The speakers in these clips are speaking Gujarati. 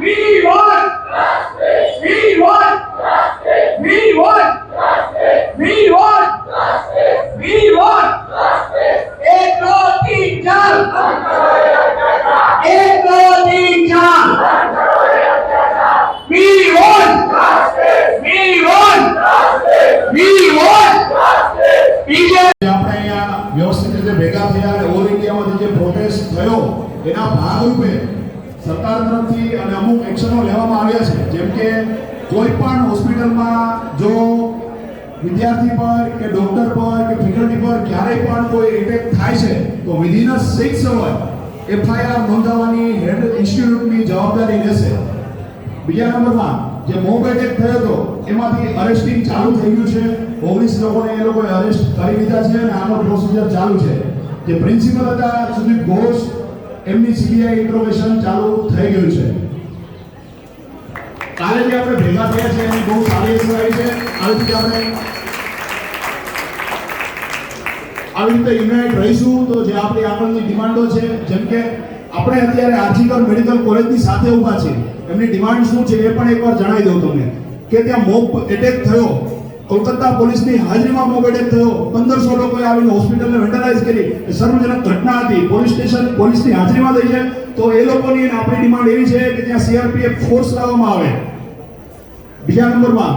We want justice. We want justice. We want justice. We want justice. We want justice. एक दो तीन चार एक दो तीन चार We want justice. We want justice. We want justice. આપણે અહીંયા વ્યવસ્થિત રીતે ભેગા થયા અને ઓલ ઇન્ડિયામાં જે પ્રોટેસ્ટ થયો એના ભાગરૂપે સરકાર તરફથી અને અમુક એક્શનો લેવામાં આવ્યા છે, જેમ કે કોઈ પણ હોસ્પિટલમાં જો વિદ્યાર્થી પર કે ડોક્ટર પર કે ફેકલ્ટી પર ક્યારેય પણ કોઈ એટેક થાય છે તો વિધિન 6 અવર એફઆઈઆર નોંધાવવાની હેડ ઇન્સ્ટિટ્યૂટની જવાબદારી રહેશે. બીજા નંબરમાં જે મોબ એટેક થયો હતો એમાંથી અરેસ્ટિંગ ચાલુ થઈ ગયું છે. 19 લોકોને એ લોકોએ અરેસ્ટ કરી લીધા છે અને આનો પ્રોસિજર ચાલુ છે. જે પ્રિન્સિપલ હતા સુદીપ ઘોષ એમની સીબીઆઈ ઇન્ટ્રોગેશન ચાલુ થઈ ગયું છે. કાલે જે આપણે ભેગા થયા છે એની બહુ સારી એક્સરસાઇઝ છે. આવી રીતે યુનાઇટ રહીશું તો જે આપણી આગળની ડિમાન્ડો છે, જેમ કે આપણે અત્યારે આરજીકર મેડિકલ કોલેજની સાથે ઊભા છીએ, એમની ડિમાન્ડ શું છે એ પણ એકવાર જણાવી દઉં તમને કે ત્યાં મોબ એટેક થયો, કોલકાતા પોલીસની હાજરીમાં મોબ એટેક થયો, 1500 લોકોએ આવીને હોસ્પિટલને વેન્ડલાઇઝ કરી, સર્વજનક ઘટના હતી, પોલીસ સ્ટેશન પોલીસની હાજરીમાં થઈ છે. તો એ લોકોની આપણી ડિમાન્ડ એવી છે કે ત્યાં સીઆરપીએફ ફોર્સ લાવવામાં આવે. બીજા નંબરમાં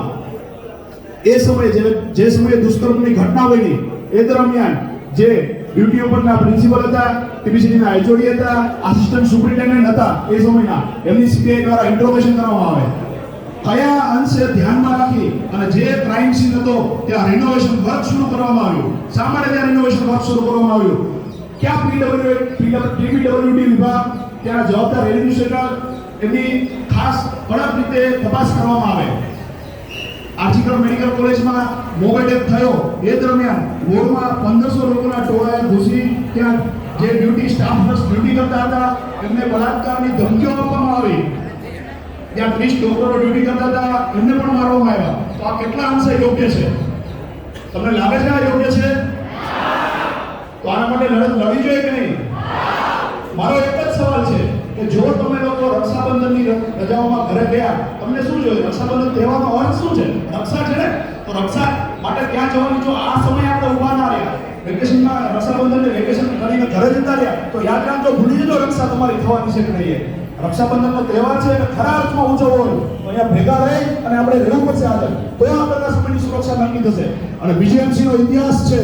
એ સમયે જે સમયે દુષ્કર્મની ઘટના બની એ દરમિયાન જે ડ્યુટી ઉપરના પ્રિન્સિપલ હતા, ટીબીસીના એચઓડી હતા, આસિસ્ટન્ટ સુપરિન્ટેન્ડન્ટ હતા, એ સમયના એમની સીબીઆઈ દ્વારા ઇન્ટ્રોગેશન કરવામાં આવે. કયા અંશે ધ્યાનમાં રાખી અને જે ક્રાઇમ સીન હતો ત્યાં રિનોવેશન વર્ક શરૂ કરવામાં આવ્યું. શા માટે ત્યાં રિનોવેશન વર્ક શરૂ કરવામાં આવ્યું? ક્યાં પીડબ્લ્યુડી વિભાગ ત્યાં જવાબદાર એડમિનિસ્ટ્રેટર એમની ખાસ કડક રીતે તપાસ કરવામાં આવે. આરજીકર મેડિકલ કોલેજમાં મોબ એટેક થયો એ દરમિયાન વોર્ડમાં 1500 લોકોના ટોળાએ ઘૂસી ત્યાં જે ડ્યુટી સ્ટાફ નર્સ ડ્યુટી કરતા હતા એમને બળાત્કારની ધમકીઓ આપવામાં આવી. ત્યાં 30 ડોક્ટરો ડ્યુટી કરતા હતા એમને પણ મારવામાં આવ્યા. તો આ કેટલા અંશે યોગ્ય છે? તમને લાગે છે આ યોગ્ય છે? તો આના માટે લડત લડવી જોઈએ કે નહીં? મારો એક જ સવાલ છે કે જો તમે લોકો રક્ષાબંધનની રજાઓમાં ઘરે ગયા, તમને શું જોઈએ? રક્ષાબંધન તહેવારનો અર્થ શું છે? રક્ષા છે ને? તો રક્ષા માટે ક્યાં જવાની? જો આ સમયે આપણે ઊભા ના રહ્યા, વેકેશનમાં રક્ષાબંધનને વેકેશન કરીને ઘરે જતા રહ્યા, તો યાદ રાખજો, ભૂલી જજો રક્ષા તમારી થવાની છે કે નહીં. રક્ષાબંધનનો તહેવાર છે અને ખરા અર્થમાં ઉજવવો હોય તો અહીંયા ભેગા રહી અને આપણે રહેવું પડશે આગળ, તો આપણા સમયની સુરક્ષા નક્કી થશે. અને બીજેએમસી નો ઇતિહાસ છે.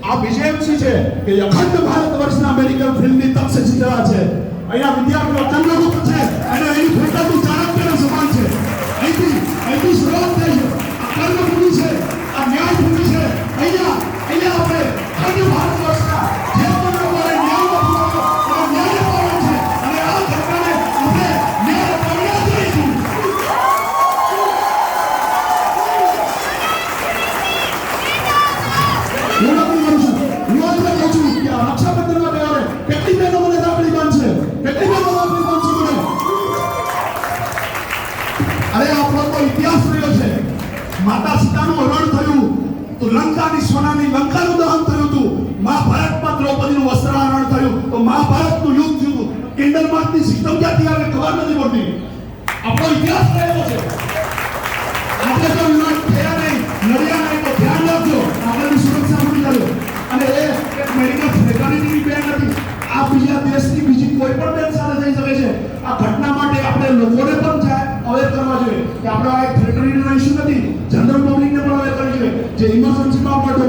આ બીજેએમસી છે કે અખંડ ભારત વર્ષના મેડિકલ ફિલ્ડની તક્ષશિલા છે. અહીંયા વિદ્યાર્થીઓ ચંદ્રગુપ્ત છે અને એની ફેકલ્ટી ચાણક્યના સમાન છે. અહીંથી શરૂઆત થઈ છે. આ કર્મભૂમિ છે, આ ન્યાયભૂમિ છે. અહીંયા આપણે અખંડ ભારત વર્ષના જે પણ લોકોએ ન્યાય પામ્યો છે અને આ ઘટનાને આપણે ન્યાય પામ્યા જઈશું. હું કહું છું કે રક્ષાબંધનના તહેવારે કેટલી બહેનો મને રાખડી બાંધશે, કેટલી બહેનો રાખડી બાંધશે મને. અરે આપણો તો ઇતિહાસ રહ્યો છે. માતા સીતાનું હરણ થયું તો લંકાની સોનાની લંકાનું દહન થયું હતું. મહાભારતમાં દ્રૌપદીનું વસ્ત્રાહરણ થયું તો મહાભારતનું યુદ્ધ થયું હતું. કેન્ડલ માર્ચની સિસ્ટમ ક્યાંથી આવે ખબર નથી પડતી. આપણો ઇતિહાસ રહેલો છે. આપણે તો યુનાઇટ થયા નહીં, લડ્યા નહીં, તો ધ્યાન રાખજો, આપણી સુરક્ષા પૂરી કરજો. અને એ મેડિકલ ફેકલ્ટીની બેન નથી, આ બીજા દેશની બીજી કોઈ પણ બેન સાથે થઈ શકે છે. આ ઘટના માટે આપણે લોકોને પણ અવેર કરવા જોઈએ કે આપણે આ એક ફેકલ્ટીનો ઇશ્યુ નથી, જનરલ પબ્લિકને પણ અવેર કરવી જોઈએ. જે ઇમરજન્સીમાં પણ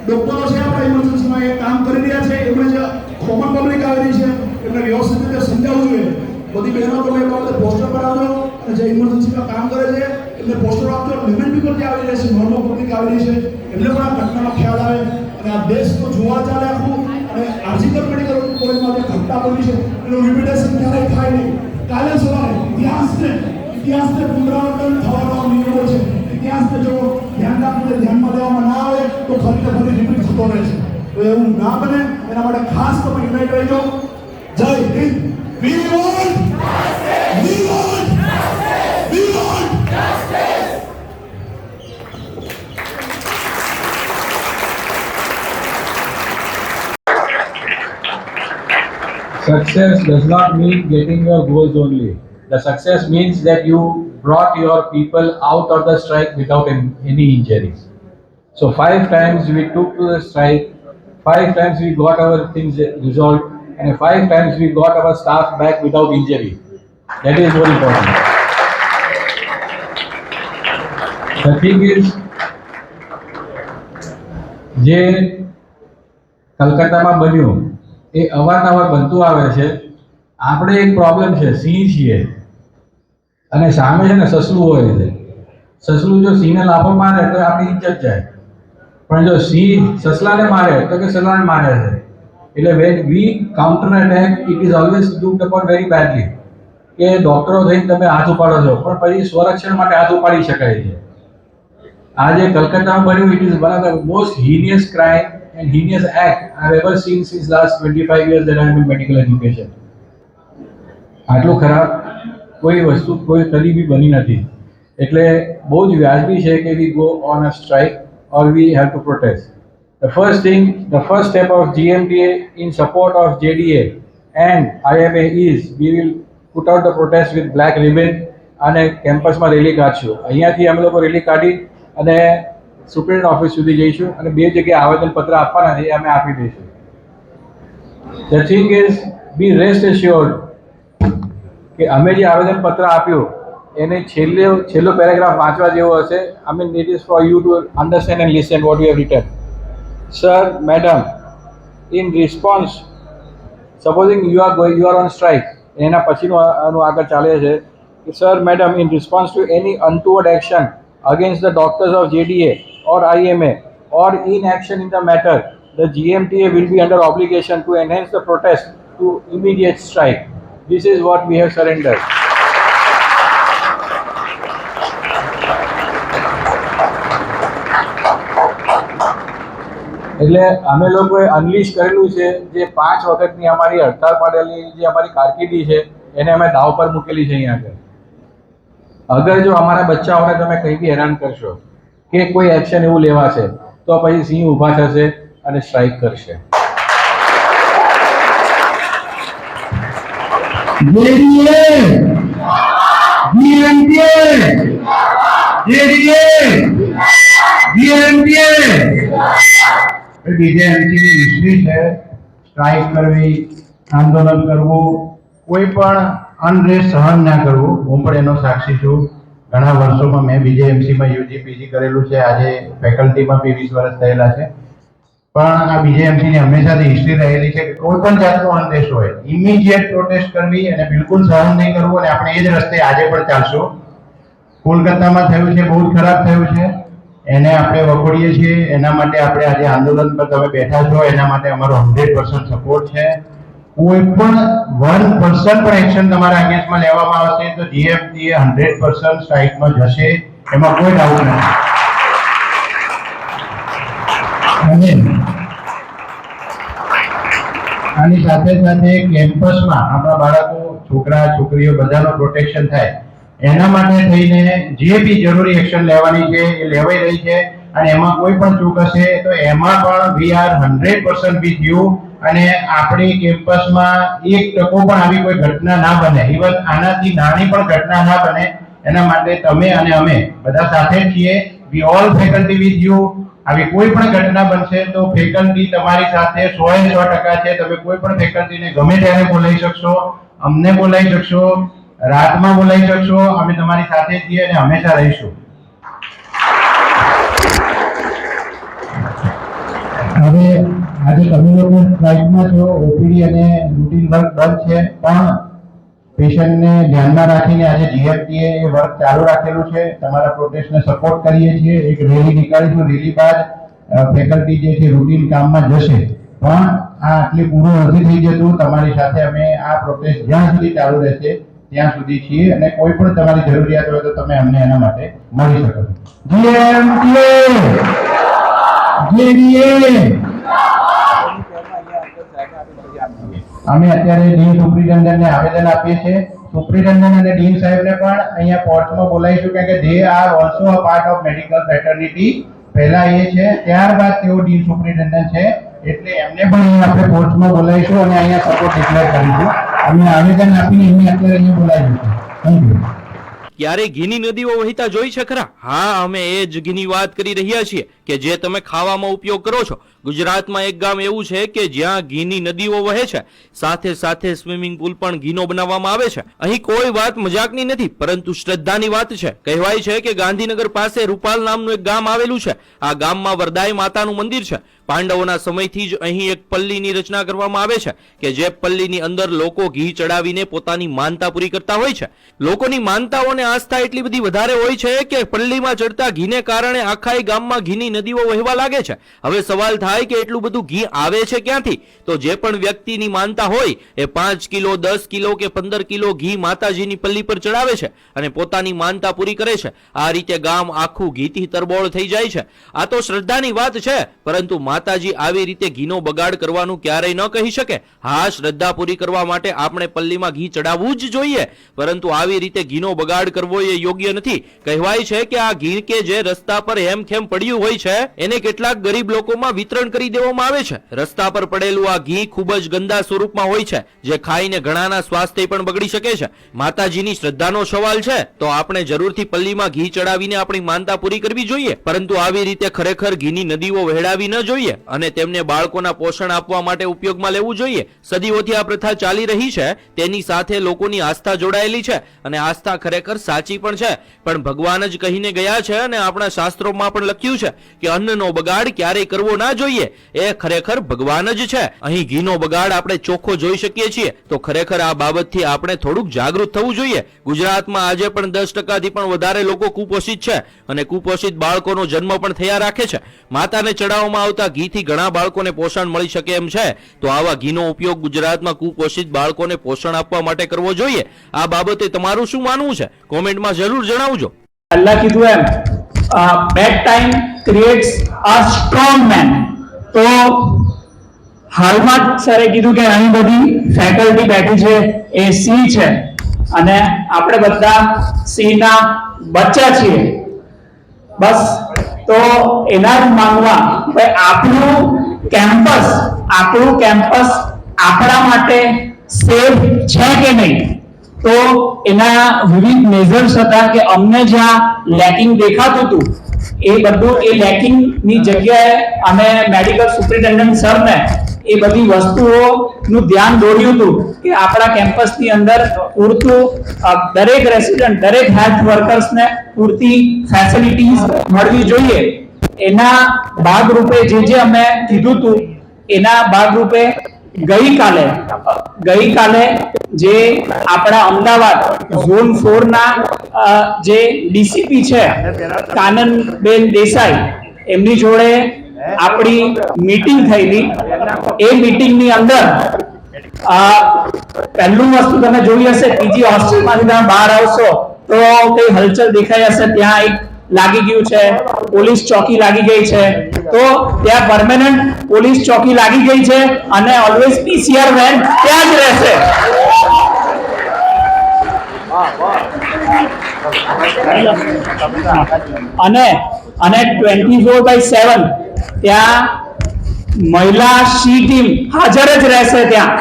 ડોક્ટરો છે, આપણા ઇમરજન્સીમાં એ કામ કરી રહ્યા છે, એમણે જે કોમન પબ્લિક આવી રહી છે એમને વ્યવસ્થિત રીતે સમજાવવું જોઈએ. બધી બહેનો તમે પોસ્ટર પર આવજો અને જે ઇમરજન્સીમાં કામ કરે છે એમને પોસ્ટર આપજો. લિમિટ પીપલ જે આવી રહ્યા છે, નોર્મલ પબ્લિક આવી રહી છે, એમને પણ આ ઘટનાનો ખ્યાલ આવે અને આ દેશ તો જોવા ચાલે આખું. અને આરજીકર મેડિકલ કોલેજમાં જે ઘટના બની છે એનું રિપીટેશન ક્યારેય થાય નહીં. કાલે સવારે ઇતિહાસને પુનરાવર્તન થવાનો નિયમો છે. ઇતિહાસને જો ધ્યાનમાં લેવામાં ના આવે તો ફરી રિપીટ થતો રહે છે. તો એવું ના બને એના માટે ખાસ તમે યુનાઇટ રહેજો. જય Hind. We want justice. We want justice. We want justice. Success does not mean getting your goals only. The success means that you brought your people out of the strike without any injuries. So 5 times we took to the strike, 5 times we got our things resolved, and 5 times we got our staff back without injury. That is very important. The thing is, જે કલકત્તામાં બન્યું એ અવારનવાર બનતું આવે છે. આપણે એક પ્રોબ્લેમ છે, સિંહ છીએ અને સામે છે ને સસલું હોય છે. સસલું જો સિંહને લાફો મારે તો આપણી ઇજ્જત જાય, પણ જો સિંહ સસલાને મારે તો કે સસલાને મારે છે. એટલે when we counter attack, it is always looked upon very badly. કે ડોક્ટરો થઈને તમે હાથ ઉપાડો છો, પણ પછી સ્વરક્ષણ માટે હાથ ઉપાડી શકાય છે. आज कलकत्ता में it is one of the most heinous crime and heinous act I have ever seen since last 25 years that I am in medical education. આટલું ખરાબ કોઈ વસ્તુ કોઈ કદી બી બની નથી. એટલે બહુ જ વ્યાજબી છે કે we go on a strike or we have to protest. The first step of GMTA in support of JDA and IMA is we will put out the protest with black ribbon અને કેમ્પસમાં રેલી કાઢશું. અહીંયાથી અમે લોકો રેલી કાઢી અને સુપ્રિન્ટેન્ડન્ટ ઓફિસ સુધી જઈશું અને 2 જગ્યાએ આવેદનપત્ર આપવાના છે, અમે આપી દઈશું. The thing is, be rest assured કે અમે જે આવેદનપત્ર આપ્યું એને છેલ્લો પેરેગ્રાફ વાંચવા જેવો હશે. I mean, it is for you to understand and listen what we have written. Sir, madam, in response, supposing you are on strike, એના પછીનું આગળ ચાલે છે કે sir, madam, in response to any untoward action against the doctors of JDA or IMA or inaction in the matter, the GMTA will be under obligation to enhance the protest to immediate strike. This is what we have surrendered. એટલે અમે લોકોએ અનલીશ કરેલું છે. જે 5 વખતની અમારી હડતાળ પાડેલી જે અમારી કારકિર્દી છે એને અમે દાવ પર મૂકેલી છે અહીંયા આગળ. અગર જો અમારા બચ્ચાઓને તમે કંઈ બી હેરાન કરશો કે કોઈ એક્શન એવું લેવાશે તો પછી સિંહ ઊભા થશે અને સ્ટ્રાઇક કરશે. બીજેએમસીની હિસ્ટ્રી છે સ્ટ્રાઇક કરવી, આંદોલન કરવું, કોઈ પણ અનરેસ્ટ સહન ના કરવું. હું પણ એનો સાક્ષી છું. ઘણા વર્ષોમાં મેં બીજેએમસીમાં યુજી પીજી કરેલું છે. આજે ફેકલ્ટીમાં બી 20 વર્ષ થયેલા છે. પણ આ બીજેએમસીની હંમેશાથી હિસ્ટ્રી રહેલી છે કે કોઈ પણ જાતનો અનરેસ્ટ હોય ઇમિડિયેટ પ્રોટેસ્ટ કરવી અને બિલકુલ સહન નહીં કરવું. અને આપણે એ જ રસ્તે આજે પણ ચાલશું. કોલકાતામાં થયું છે, બહુ જ ખરાબ થયું છે, એને આપણે વખોડીએ છીએ. એના માટે આપણે આજે આંદોલન પર તમે બેઠા છો એના માટે અમારો 100% સપોર્ટ છે. કોઈ પણ 1% પણ એક્શન તમારા અગેન્સ્ટમાં લેવામાં આવશે તો જીએમટીએ 100% સ્ટ્રાઇકમાં જશે, એમાં કોઈ ડાઉટ નથી. અને આની સાથે સાથે કેમ્પસમાં આપણા બાળકો, છોકરા છોકરીઓ બધાનો પ્રોટેક્શન થાય એના માટે થઈને જે બી જરૂરી એક્શન લેવાની છે એ લેવાઈ રહી છે. અને એમાં કોઈ પણ ચૂક હશે તો એમાં પણ વી આર 100% વિથ યુ. અને આપણી કેમ્પસમાં 1% પણ આવી કોઈ ઘટના ના બને, ઇવન આનાથી નાની પણ ઘટના ના બને એના માટે તમે અને અમે બધા સાથે જ છીએ. We all faculty with you. આવી કોઈ પણ ઘટના બનશે તો ફેકલ્ટી તમારી સાથે 100% છે. તમે કોઈ પણ ફેકલ્ટીને ગમે ત્યારે બોલાવી શકશો, અમને બોલાવી શકશો, રાતમાં બોલાવી શકશો. અમે તમારી સાથે છીએ અને હંમેશા રહીશું. હવે આજે તમે લોકો સ્ટ્રાઇકમાં છો, ઓપીડી અને રૂટીન વર્ક બંધ છે, પણ પેશન્ટને ધ્યાનમાં રાખીને આજે જીએમટીએ એ વર્ક ચાલુ રાખેલું છે. તમારા પ્રોટેસ્ટને સપોર્ટ કરીએ છીએ. એક રેલી નીકાળીશું. રેલી બાદ ફેકલ્ટી જે છે રૂટીન કામમાં જશે. પણ આ આટલી પૂરું નથી થઈ જતું. તમારી સાથે અમે આ પ્રોટેસ્ટ જ્યાં સુધી ચાલુ રહેશે ત્યાં સુધી છીએ. અને કોઈ પણ તમારી જરૂરિયાત હોય તો તમે અમને એના માટે મળી શકો છો. અમે અત્યારે ડીન સુપ્રિન્ટેન્ડન્ટને આવેદન આપીએ છીએ. સુપ્રિન્ટેન્ડન્ટ અને ડીન સાહેબને પણ અહીંયા કોર્ટમાં બોલાવીશું કારણ કે they are also a part of medical fraternity. પહેલા એ છે, ત્યારબાદ તેઓ ડીન સુપ્રિન્ટેન્ડન્ટ છે. એટલે એમને પણ આપણે કોર્ટમાં બોલાવીશું અને અહીંયા સપોર્ટ ડિક્લેર કરીશું. અમે આવેદન આપીને એમને અત્યારે અહીંયા બોલાવીશું. Thank you. ક્યારે ઘીની નદીઓ વહેતા જોઈ છે ખરા? હા, અમે એ જ ઘીની વાત કરી રહ્યા છીએ કે જે તમે ખાવામાં ઉપયોગ કરો છો. ગુજરાતમાં એક ગામ એવું છે કે જ્યાં ઘીની નદીઓ વહે છે, સાથે સાથે સ્વિમિંગ પુલ પણ ઘીનો બનાવવામાં આવે છે. અહીં કોઈ વાત મજાકની નથી, પરંતુ શ્રદ્ધાની વાત છે. કહેવાય છે કે ગાંધીનગર પાસે રૂપાલ નામનું એક ગામ આવેલું છે. આ ગામમાં વરદાઈ માતાનું મંદિર છે. પાંડવોના સમયથી જ અહીં એક પલ્લીની રચના કરવામાં આવે છે કે જે પલ્લીની અંદર લોકો ઘી ચડાવીને પોતાની માનતા પૂરી કરતા હોય છે. લોકોની માનતાઓને આસ્થા એટલી બધી વધારે હોય છે કે પલ્લીમાં ચડતા ઘીને કારણે આખા ગામમાં ઘીની નદીઓ વહેવા લાગે છે. હવે સવાલ થાય કે એટલું બધું ઘી આવે છે ક્યાંથી? તો જે પણ વ્યક્તિની માનતા હોય એ 5 કિલો, 10 કિલો કે 15 કિલો ઘી માતાજીની પલ્લી પર ચડાવે છે અને પોતાની માનતા પૂરી કરે છે. આ રીતે ગામ આખું ઘીથી તરબોળ થઈ જાય છે. આ તો શ્રદ્ધાની વાત છે, પરંતુ માતાજી આવી રીતે ઘીનો બગાડ કરવાનું ક્યારેય ન કહી શકે. હા, શ્રદ્ધા પૂરી કરવા માટે આપણે પલ્લીમાં ઘી ચડાવવું જ જોઈએ, પરંતુ આવી રીતે ઘીનો બગાડ કરવો એ યોગ્ય નથી. કહેવાય છે કે આ ઘી કે જે રસ્તા પર હેમખેમ પડ્યું હોય છે એને કેટલાક ગરીબ લોકોમાં વિતરણ કરી દેવામાં આવે છે. રસ્તા પર પડેલું આ ઘી ખૂબ જ ગંદા સ્વરૂપમાં હોય છે, જે ખાઈને ઘણાના સ્વાસ્થ્ય પણ બગડી શકે છે. માતાજીની શ્રદ્ધાનો સવાલ છે તો આપણે જરૂરથી પલ્લીમાં ઘી ચડાવીને આપણી માનતા પૂરી કરવી જોઈએ, પરંતુ આવી રીતે ખરેખર ઘીની નદીઓ વહેડાવી ન જોઈએ અને તેમને બાળકોના પોષણ આપવા માટે ઉપયોગમાં લેવું જોઈએ. સદીઓથી આ પ્રથા ચાલી રહી છે, તેની સાથે લોકોની આસ્થા જોડાયેલી છે અને આસ્થા ખરેખર સાચી પણ છે. પણ ભગવાન જ કહીને ગયા છે અને આપણા શાસ્ત્રોમાં પણ લખ્યું છે કે અન્નનો બગાડ ક્યારેય કરવો ના જોઈએ. એ ખરેખર ભગવાન જ છે. અહીં ઘીનો બગાડ આપણે ચોખ્ખો જોઈ શકીએ છીએ, તો ખરેખર આ બાબતથી આપણે થોડુંક જાગૃત થવું જોઈએ. ગુજરાતમાં આજે પણ 10%થી પણ વધારે લોકો કુપોષિત છે અને કુપોષિત બાળકોનો જન્મ પણ થયા રાખે છે. માતાને ચડાવવામાં આવતા ઘીથી ઘણા બાળકોને પોષણ મળી શકે એમ છે, તો આવા ઘીનો ઉપયોગ ગુજરાતમાં કુપોષિત બાળકોને પોષણ આપવા માટે કરવો જોઈએ. આ બાબતે તમારું શું માનવું છે? કોમેન્ટમાં જરૂર જણાવજો. અલ્લાહ કીધું એમ bad time creates a strong man. તો હાલમાં જ સરે કીધું કે અહીં બધી ફેકલ્ટી બેઠી છે એ સિંહ છે અને આપણે બધા સિંહના બચ્ચા છીએ. બસ તો એના જ માંગવા આપણું કેમ્પસ આપણા માટે સેફ છે કે નહીં, તો એના વિવિધ મેઝર્સ હતા કે અમને જ્યાં લેકિંગ દેખાતું હતું એ બધું એ લેકિંગની જગ્યાએ અમે મેડિકલ સુપ્રિન્ટેન્ડન્ટ સરને એ બધી વસ્તુઓનું ધ્યાન દોર્યું હતું કે આપણા કેમ્પસની અંદર પૂરતું દરેક રેસિડન્ટ, દરેક હેલ્થ વર્કર્સને પૂરતી ફેસિલિટીઝ મળવી જોઈએ. એના ભાગરૂપે જે અમે કીધું હતું એના ભાગરૂપે ગઈકાલે જે આપણા અમદાવાદ ઝોન 4 ના જે ડીસીપી છે કાનનબેન દેસાઈ, એમની જોડે આપણી મીટિંગ થયેલી. એ મીટિંગની અંદર પહેલું વસ્તુ તમે જોઈ હશે, પીજી હોસ્ટેલમાંથી તમે બહાર આવશો તો કઈ હલચલ દેખાઈ હશે. ત્યાં એક લાગી ગયું છે, પોલીસ ચોકી લાગી ગઈ છે, તો ત્યાં પરમેનન્ટ પોલીસ ચોકી લાગી ગઈ છે અને ઓલવેઝ પીસીઆર વેન ત્યાં જ રહેશે. અને 24/7 ત્યાં મહિલા સી ટીમ હાજર જ રહેશે ત્યાં.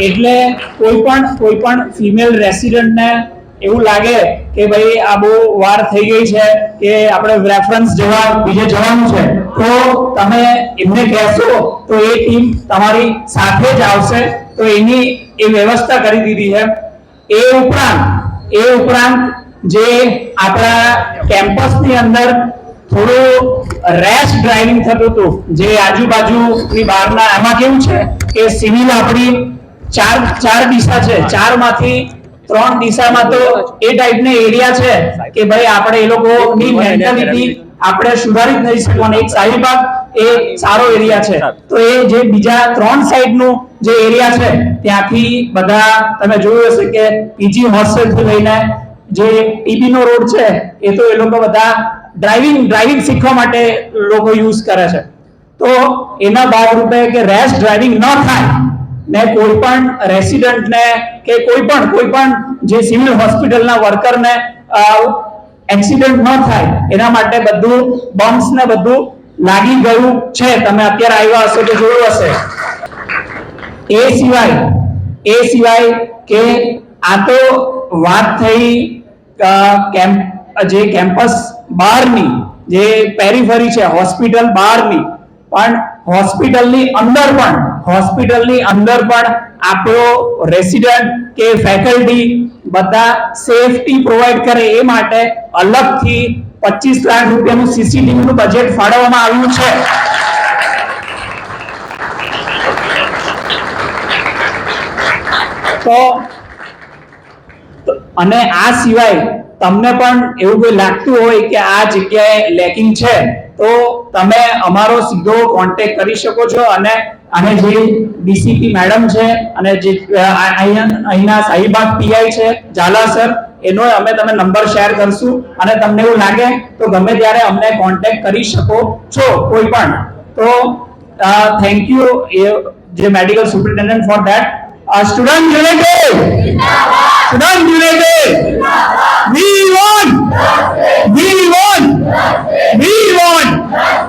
એટલે કોઈ પણ ફિમેલ રેસિડન્ટને એવું લાગે કે ભાઈ આ બહુ વાર થઈ ગઈ છે કે આપણે રેફરન્સ બીજે જવાનું છે, તો તમે એમને કહેશો તો એ ટીમ તમારી સાથે જ આવશે. તો એની એ વ્યવસ્થા કરી દીધી છે. એ ઉપરાંત જે આપણા કેમ્પસની અંદર થોડું રેશ ડ્રાઇવિંગ થતું હતું, જે આજુબાજુની બહારના, એમાં કેવું છે કે સિવિલ આપણી ચાર દિશા છે, 4 માંથી 3 દિશામાં તો એ ટાઈપના એરિયા છે કે ભાઈ આપણે એ લોકોની મેન્ટાલિટી આપણે સુધારી જ નહીં શકવાની. એક શાહીબાગ એ સારો એરિયા છે, તો એ જે બીજા 3 સાઈડનું જે એરિયા છે ત્યાંથી બધા તમે જોયું હશે કે પીજી હોસ્ટેલ થી લઈને જે ટીબી નો રોડ છે એ તો એ લોકો બધા ડ્રાઇવિંગ શીખવા માટે લોકો યુઝ કરે છે. તો એના ભાગરૂપે કે રેશ ડ્રાઇવિંગ ન થાય ને કોઈ પણ રેસિડન્ટને કે કોઈ પણ જે સિવિલ હોસ્પિટલના વર્કરને એક્સિડન્ટ ન થાય એના માટે બધું બમ્પ્સ ને બધું લાગી ગયું છે. તમે અત્યારે આવ્યા હશો તો જોયું હશે. એ સિવાય કે આ તો વાત થઈ જે કેમ્પસ બહારની જે પેરીફરી છે હોસ્પિટલ બહારની, પણ હોસ્પિટલની અંદર પણ આપણો રેસિડન્ટ કે ફેકલ્ટી બધા સેફટી પ્રોવાઈડ કરે એ માટે અલગથી 25 લાખ રૂપિયાનું સીસીટીવી નું બજેટ ફાળવવામાં આવ્યું છે. તો અને આ સિવાય તમને પણ એવું કોઈ લાગતું હોય કે આ જગ્યાએ લેકિંગ છે તો તમે અમારો સીધો કોન્ટેક્ટ કરી શકો છો અને જે ડીસીપી મેડમ છે અને જે અહીંના સાહિબાગ પીઆઈ છે ઝાલા સર, એનો અમે તમે નંબર શેર કરશું અને તમને એવું લાગે તો ગમે ત્યારે અમને કોન્ટેક્ટ કરી શકો છો કોઈ પણ. તો થેન્ક યુ જે medical superintendent for that. Student United, student United, we want,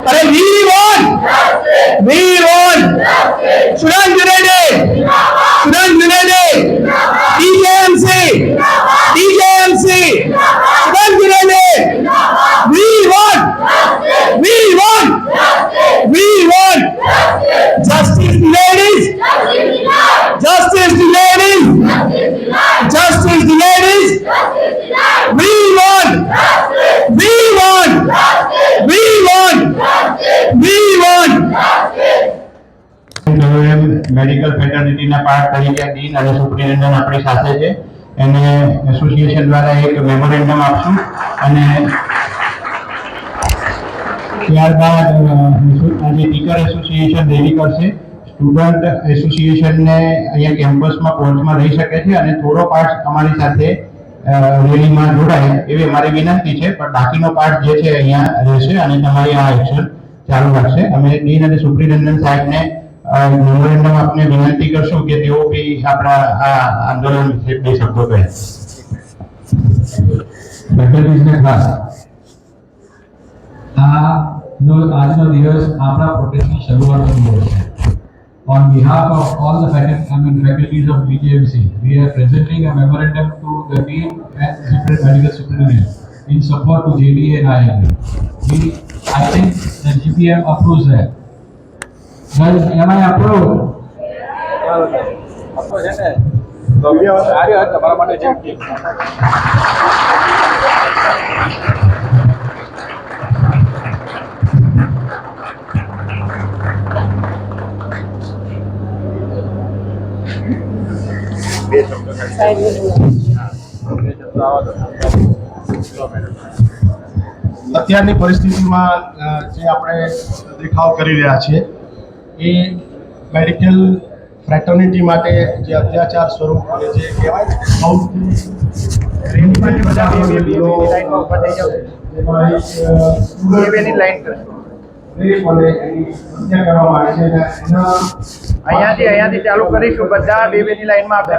અરે we want student united, DJMC, student united, we want justice to ladies, justice to ladies, we want medical ફેટર્નિટીના પાર્ટ તરીકે ડીન અને સુપ્રિન્ટેન્ડન્ટ આપણી સાથે છે. એને એસોસિએશન દ્વારા એક મેમોરેન્ડમ આપશું અને ત્યારબાદ આજે ટીચર એસોસિએશન રેલી કરશે. સ્ટુડન્ટ એસોસિએશનને અહીંયા કેમ્પસમાં કોર્સમાં રહી શકે છે અને થોડો પાર્ટ અમારી સાથે રેલીમાં જોડાય એવી અમારી વિનંતી છે, પણ બાકીનો પાર્ટ જે છે અહીંયા રહેશે અને તમારી આ એક્શન ચાલુ રાખશે. અમે ડીન અને સુપ્રિન્ટેન્ડન્ટ સાહેબને મેમોરેન્ડમ આપને વિનંતી કરશું કે તેઓ બી આપણા આ આંદોલન વિશે બે શબ્દો કહે. ફેકલ્ટીઝને ખાસ આજનો દિવસ આપણા પ્રોટેસ્ટની શરૂઆતનો દિવસ છે. On behalf of all the faculties of BJMC, we are presenting a memorandum to the Dean and Medical Superintendent in support to JDA and IMA. I think the GPM approves that. Guys, am I approved? અત્યારની પરિસ્થિતિમાં જે આપણે દેખાવ કરી રહ્યા છીએ એ મેડિકલ ફ્રેટર્નિટી માટે જે અત્યાચાર સ્વરૂપ અને જે કહેવાય ને સૌથી અહીંયાથી ચાલુ કરીશું. બધા બે લાઈનમાં લાઈનમાં આપણે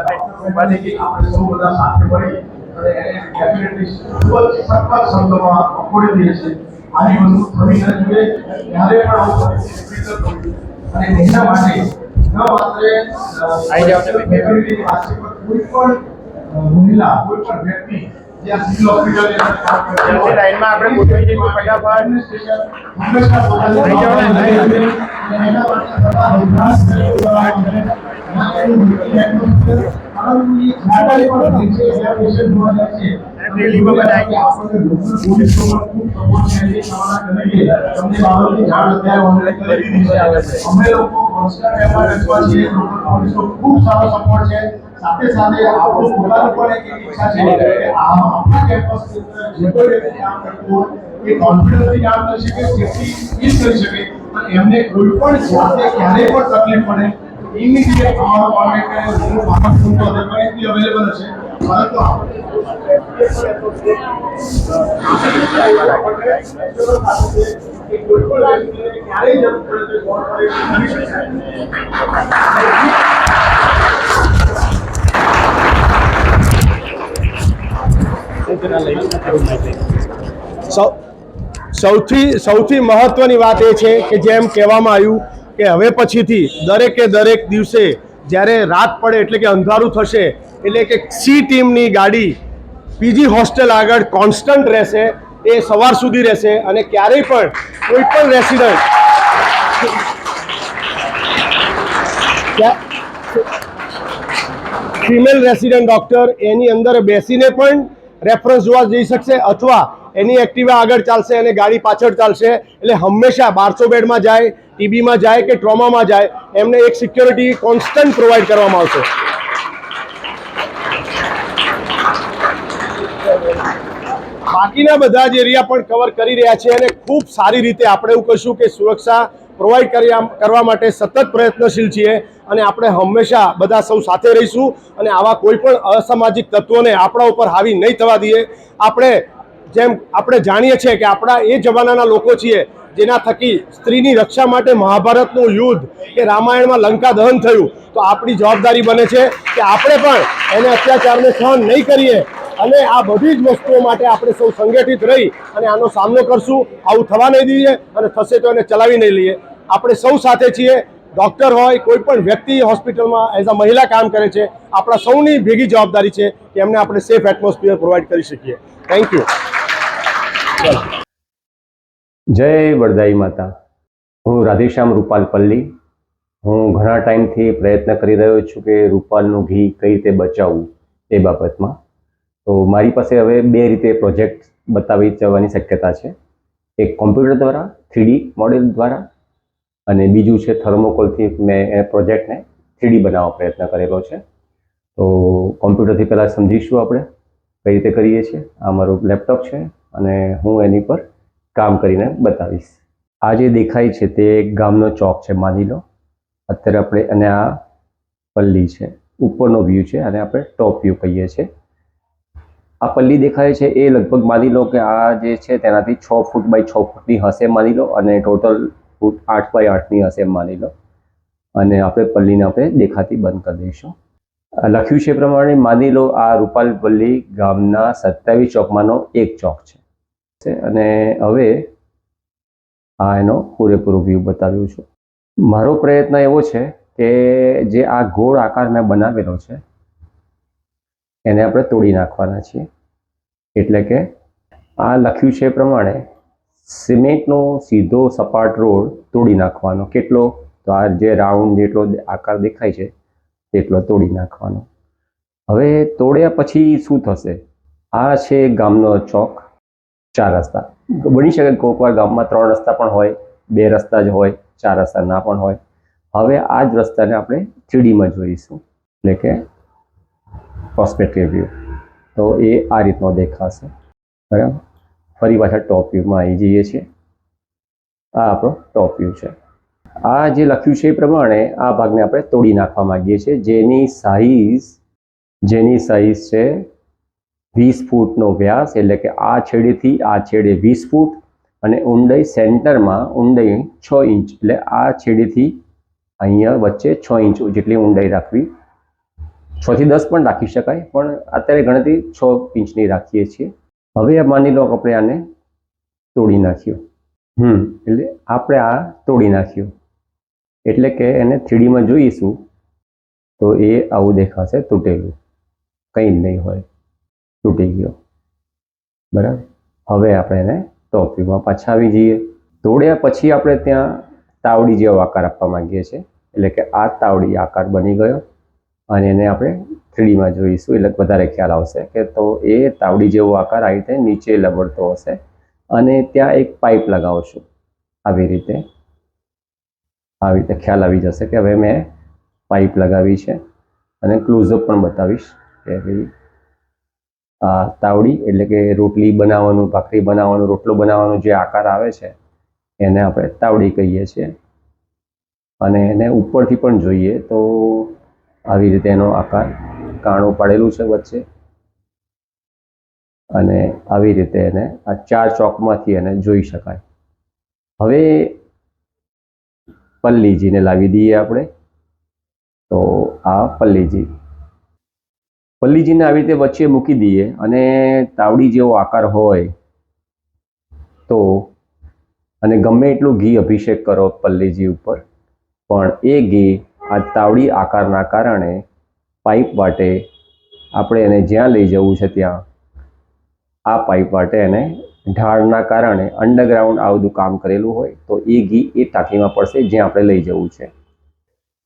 ગોઠવી દઈશું ખૂબ સારો સપોર્ટ છે. સાથે સાથે આપણું પોતાનું પણ એક ઈચ્છા છે કે આપણા કેમ્પસ જે કોઈ વ્યક્તિ કામ કરતું હોય એ કોન્ફિડન્સથી કામ કરી શકે, સેફટી ફીલ કરી શકે અને એમને કોઈ પણ જાતે ક્યારેય પણ તકલીફ પડે ઇમિડિયેટ અમારો કોન્ટેક્ટ કરે. મારા ફોન તો અવેલેબલ હશે, પરંતુ કોઈ પણ વ્યક્તિને ક્યારેય જરૂર પડે તો કોલ કરી શકે. સૌથી મહત્વની વાત એ છે કે જેમ કહેવામાં આવ્યું કે હવે પછીથી દરેક દિવસે જ્યારે રાત પડે એટલે કે અંધારું થશે એટલે કે સી ટીમની ગાડી પીજી હોસ્ટેલ આગળ કોન્સ્ટન્ટ રહેશે, એ સવાર સુધી રહેશે અને ક્યારેય પણ કોઈ પણ રેસિડન્ટ ફિમેલ રેસિડન્ટ ડૉક્ટર એની અંદર બેસીને પણ રેફરન્સ જોવા જઈ શકશે અથવા એની એક્ટિવા આગળ ચાલશે અને ગાડી પાછળ ચાલશે. એટલે હંમેશા 1200 બેડમાં જાય, ટીબીમાં જાય કે ટ્રોમામાં જાય, એમને એક સિક્યોરિટી કોન્સ્ટન્ટ પ્રોવાઈડ કરવામાં આવશે. બાકીના બધા જ એરિયા પણ કવર કરી રહ્યા છે અને ખૂબ સારી રીતે આપણે એવું કહીશું કે સુરક્ષા પ્રોવાઈડ કરવા માટે સતત પ્રયત્નશીલ છીએ અને આપણે હંમેશા બધા સૌ સાથે રહીશું અને આવા કોઈ પણ અસામાજિક તત્વોને આપણા ઉપર હાવી નહીં થવા દઈએ. જેમ આપણે જાણીએ છીએ કે આપણા એ જમાનાના લોકો છીએ જેના થકી સ્ત્રીની રક્ષા માટે મહાભારતનું યુદ્ધ કે રામાયણમાં લંકા દહન થયું, તો આપણી જવાબદારી બને છે કે આપણે પણ એને અત્યાચારને સહન નહીં કરીએ અને આ બધી જ વસ્તુઓ માટે આપણે સૌ સંગઠિત રહી અને આનો સામનો કરશું. આવું થવા નહીં દઈએ અને થશે તો એને ચલાવી નહીં લઈએ. આપણે સૌ સાથે છીએ. ડૉક્ટર હોય, કોઈ પણ વ્યક્તિ હોસ્પિટલમાં એઝ અ મહિલા કામ કરે છે, આપણા સૌની ભેગી જવાબદારી છે કે એમને આપણે સેફ એટમોસ્ફિયર પ્રોવાઈડ કરી શકીએ. Thank you. જય વરદાઈ માતા. હું રાધેશ્યામ રૂપાલ પલ્લી. હું ઘણા ટાઈમથી પ્રયત્ન કરી રહ્યો છું કે રૂપાલનું ઘી કઈ રીતે બચાવવું એ બાબતમાં. તો મારી પાસે હવે 2 રીતે પ્રોજેક્ટ બતાવી જવાની શક્યતા છે. એક કોમ્પ્યુટર દ્વારા 3D મોડેલ દ્વારા અને બીજું છે થર્મોકોલથી મેં એ પ્રોજેક્ટને 3D બનાવવાનો પ્રયત્ન કરેલો છે. તો કોમ્પ્યુટરથી પહેલાં સમજીશું આપણે કઈ રીતે કરીએ છીએ. આ મારું લેપટોપ છે અને હું એની પર કામ કરીને બતાવીશ. આ જે દેખાય છે તે ગામનો ચોક છે, માની લો. અત્યારે આપણે અને આ પલ્લી છે, ઉપરનો વ્યૂ છે અને આપણે ટોપ વ્યૂ કહીએ છીએ. આ પલ્લી દેખાય છે એ લગભગ માની લો કે આ જે છે તેનાથી 6 ફૂટ બાય 6 ફૂટની હશે માની લો અને ટોટલ ફૂટ 8 બાય 8ની હશે માની લો. અને આપણે પલ્લીને આપણે દેખાતી બંધ કરી દઈશું. લખ્યું છે પ્રમાણે માની લો આ રૂપાલ પલ્લી ગામના 27 ચોકમાંનો એક ચોક છે અને હવે આ એનો પૂરેપૂરો વ્યૂ બતાવ્યું છું. મારો પ્રયત્ન એવો છે કે જે આ ગોળ આકાર મેં બનાવેલો છે એને આપણે તોડી નાખવાના છીએ. એટલે કે આ લખ્યું છે પ્રમાણે સિમેન્ટનો સીધો સપાટ રોડ તોડી નાખવાનો. કેટલો? તો આ જે રાઉન્ડ જેટલો આકાર દેખાય છે તેટલો તોડી નાખવાનો. હવે તોડ્યા પછી શું થશે? આ છે ગામનો ચોક. 4 રસ્તા બની શકે. કોઈક વાર ગામમાં 3 રસ્તા પણ હોય, 2 રસ્તા જ હોય, 4 રસ્તા ના પણ હોય. હવે આ જ રસ્તાને આપણે 3Dમાં જોઈશું, એટલે કે પર્સપેક્ટિવ વ્યૂ. તો એ આ રીતનો દેખાશે. બરાબર. ફરી પાછા ટોપ વ્યૂમાં આવી જઈએ છીએ. આ આપણો ટોપ વ્યૂ છે. આ જે લખ્યું છે એ પ્રમાણે આ ભાગને આપણે તોડી નાખવા માંગીએ છીએ, જેની સાઈઝ છે 20 ફૂટનો વ્યાસ. એટલે કે આ છેડેથી આ છેડે 20 ફૂટ અને ઊંડાઈ સેન્ટરમાં ઊંડાઈ 6 ઇંચ. એટલે આ છેડેથી અહીંયા વચ્ચે 6 ઇંચ જેટલી ઊંડાઈ રાખવી. 6 થી 10 પણ રાખી શકાય, પણ અત્યારે ગણતરી 6 ઇંચની રાખીએ છીએ. હવે માની લો આપણે આને તોડી નાખ્યું. એટલે આપણે આ તોડી નાખ્યું એટલે કે એને 3Dમાં જોઈશું તો એ આવું દેખાશે, તૂટેલું. કંઈ જ નહીં હોય, તૂટી ગયો. બરાબર. હવે આપણે એને ટોપ વ્યૂમાં પાછા આવી જઈએ. તોડ્યા પછી આપણે ત્યાં તાવડી જેવો આકાર આપવા માંગીએ છીએ. એટલે કે આ તાવડી આકાર બની ગયો અને એને આપણે 3Dમાં જોઈશું એટલે વધારે ખ્યાલ આવશે કે તો એ તાવડી જેવો આકાર આવી રીતે નીચે લબડતો હશે અને ત્યાં એક પાઇપ લગાવશું. આવી રીતે ખ્યાલ આવી જશે કે હવે મેં પાઇપ લગાવી છે અને ક્લોઝઅપ પણ બતાવીશ કે ભાઈ આ તાવડી એટલે કે રોટલી બનાવવાનું, ભાખરી બનાવવાનું, રોટલો બનાવવાનો જે આકાર આવે છે એને આપણે તાવડી કહીએ છીએ. અને એને ઉપરથી પણ જોઈએ તો આવી રીતે એનો આકાર કાણું પાડેલું છે વચ્ચે અને આવી રીતે એને આ 4 ચોકમાંથી એને જોઈ શકાય. હવે પલ્લીજીને લાવી દઈએ આપણે. તો આ પલ્લીજીને આવી રીતે વચ્ચે મૂકી દઈએ અને તાવડી જેવો આકાર હોય તો અને ગમે એટલું ઘી અભિષેક કરો પલ્લીજી ઉપર પણ એ ઘી આ તાવડી આકારના કારણે પાઇપ વાટે આપણે એને જ્યાં લઈ જવું છે ત્યાં આ પાઇપ વાટે એને ઢાળના કારણે અંડરગ્રાઉન્ડ આ બધું કામ કરેલું હોય તો એ ઘી એ ટાંકીમાં પડશે જ્યાં આપણે લઈ જવું છે.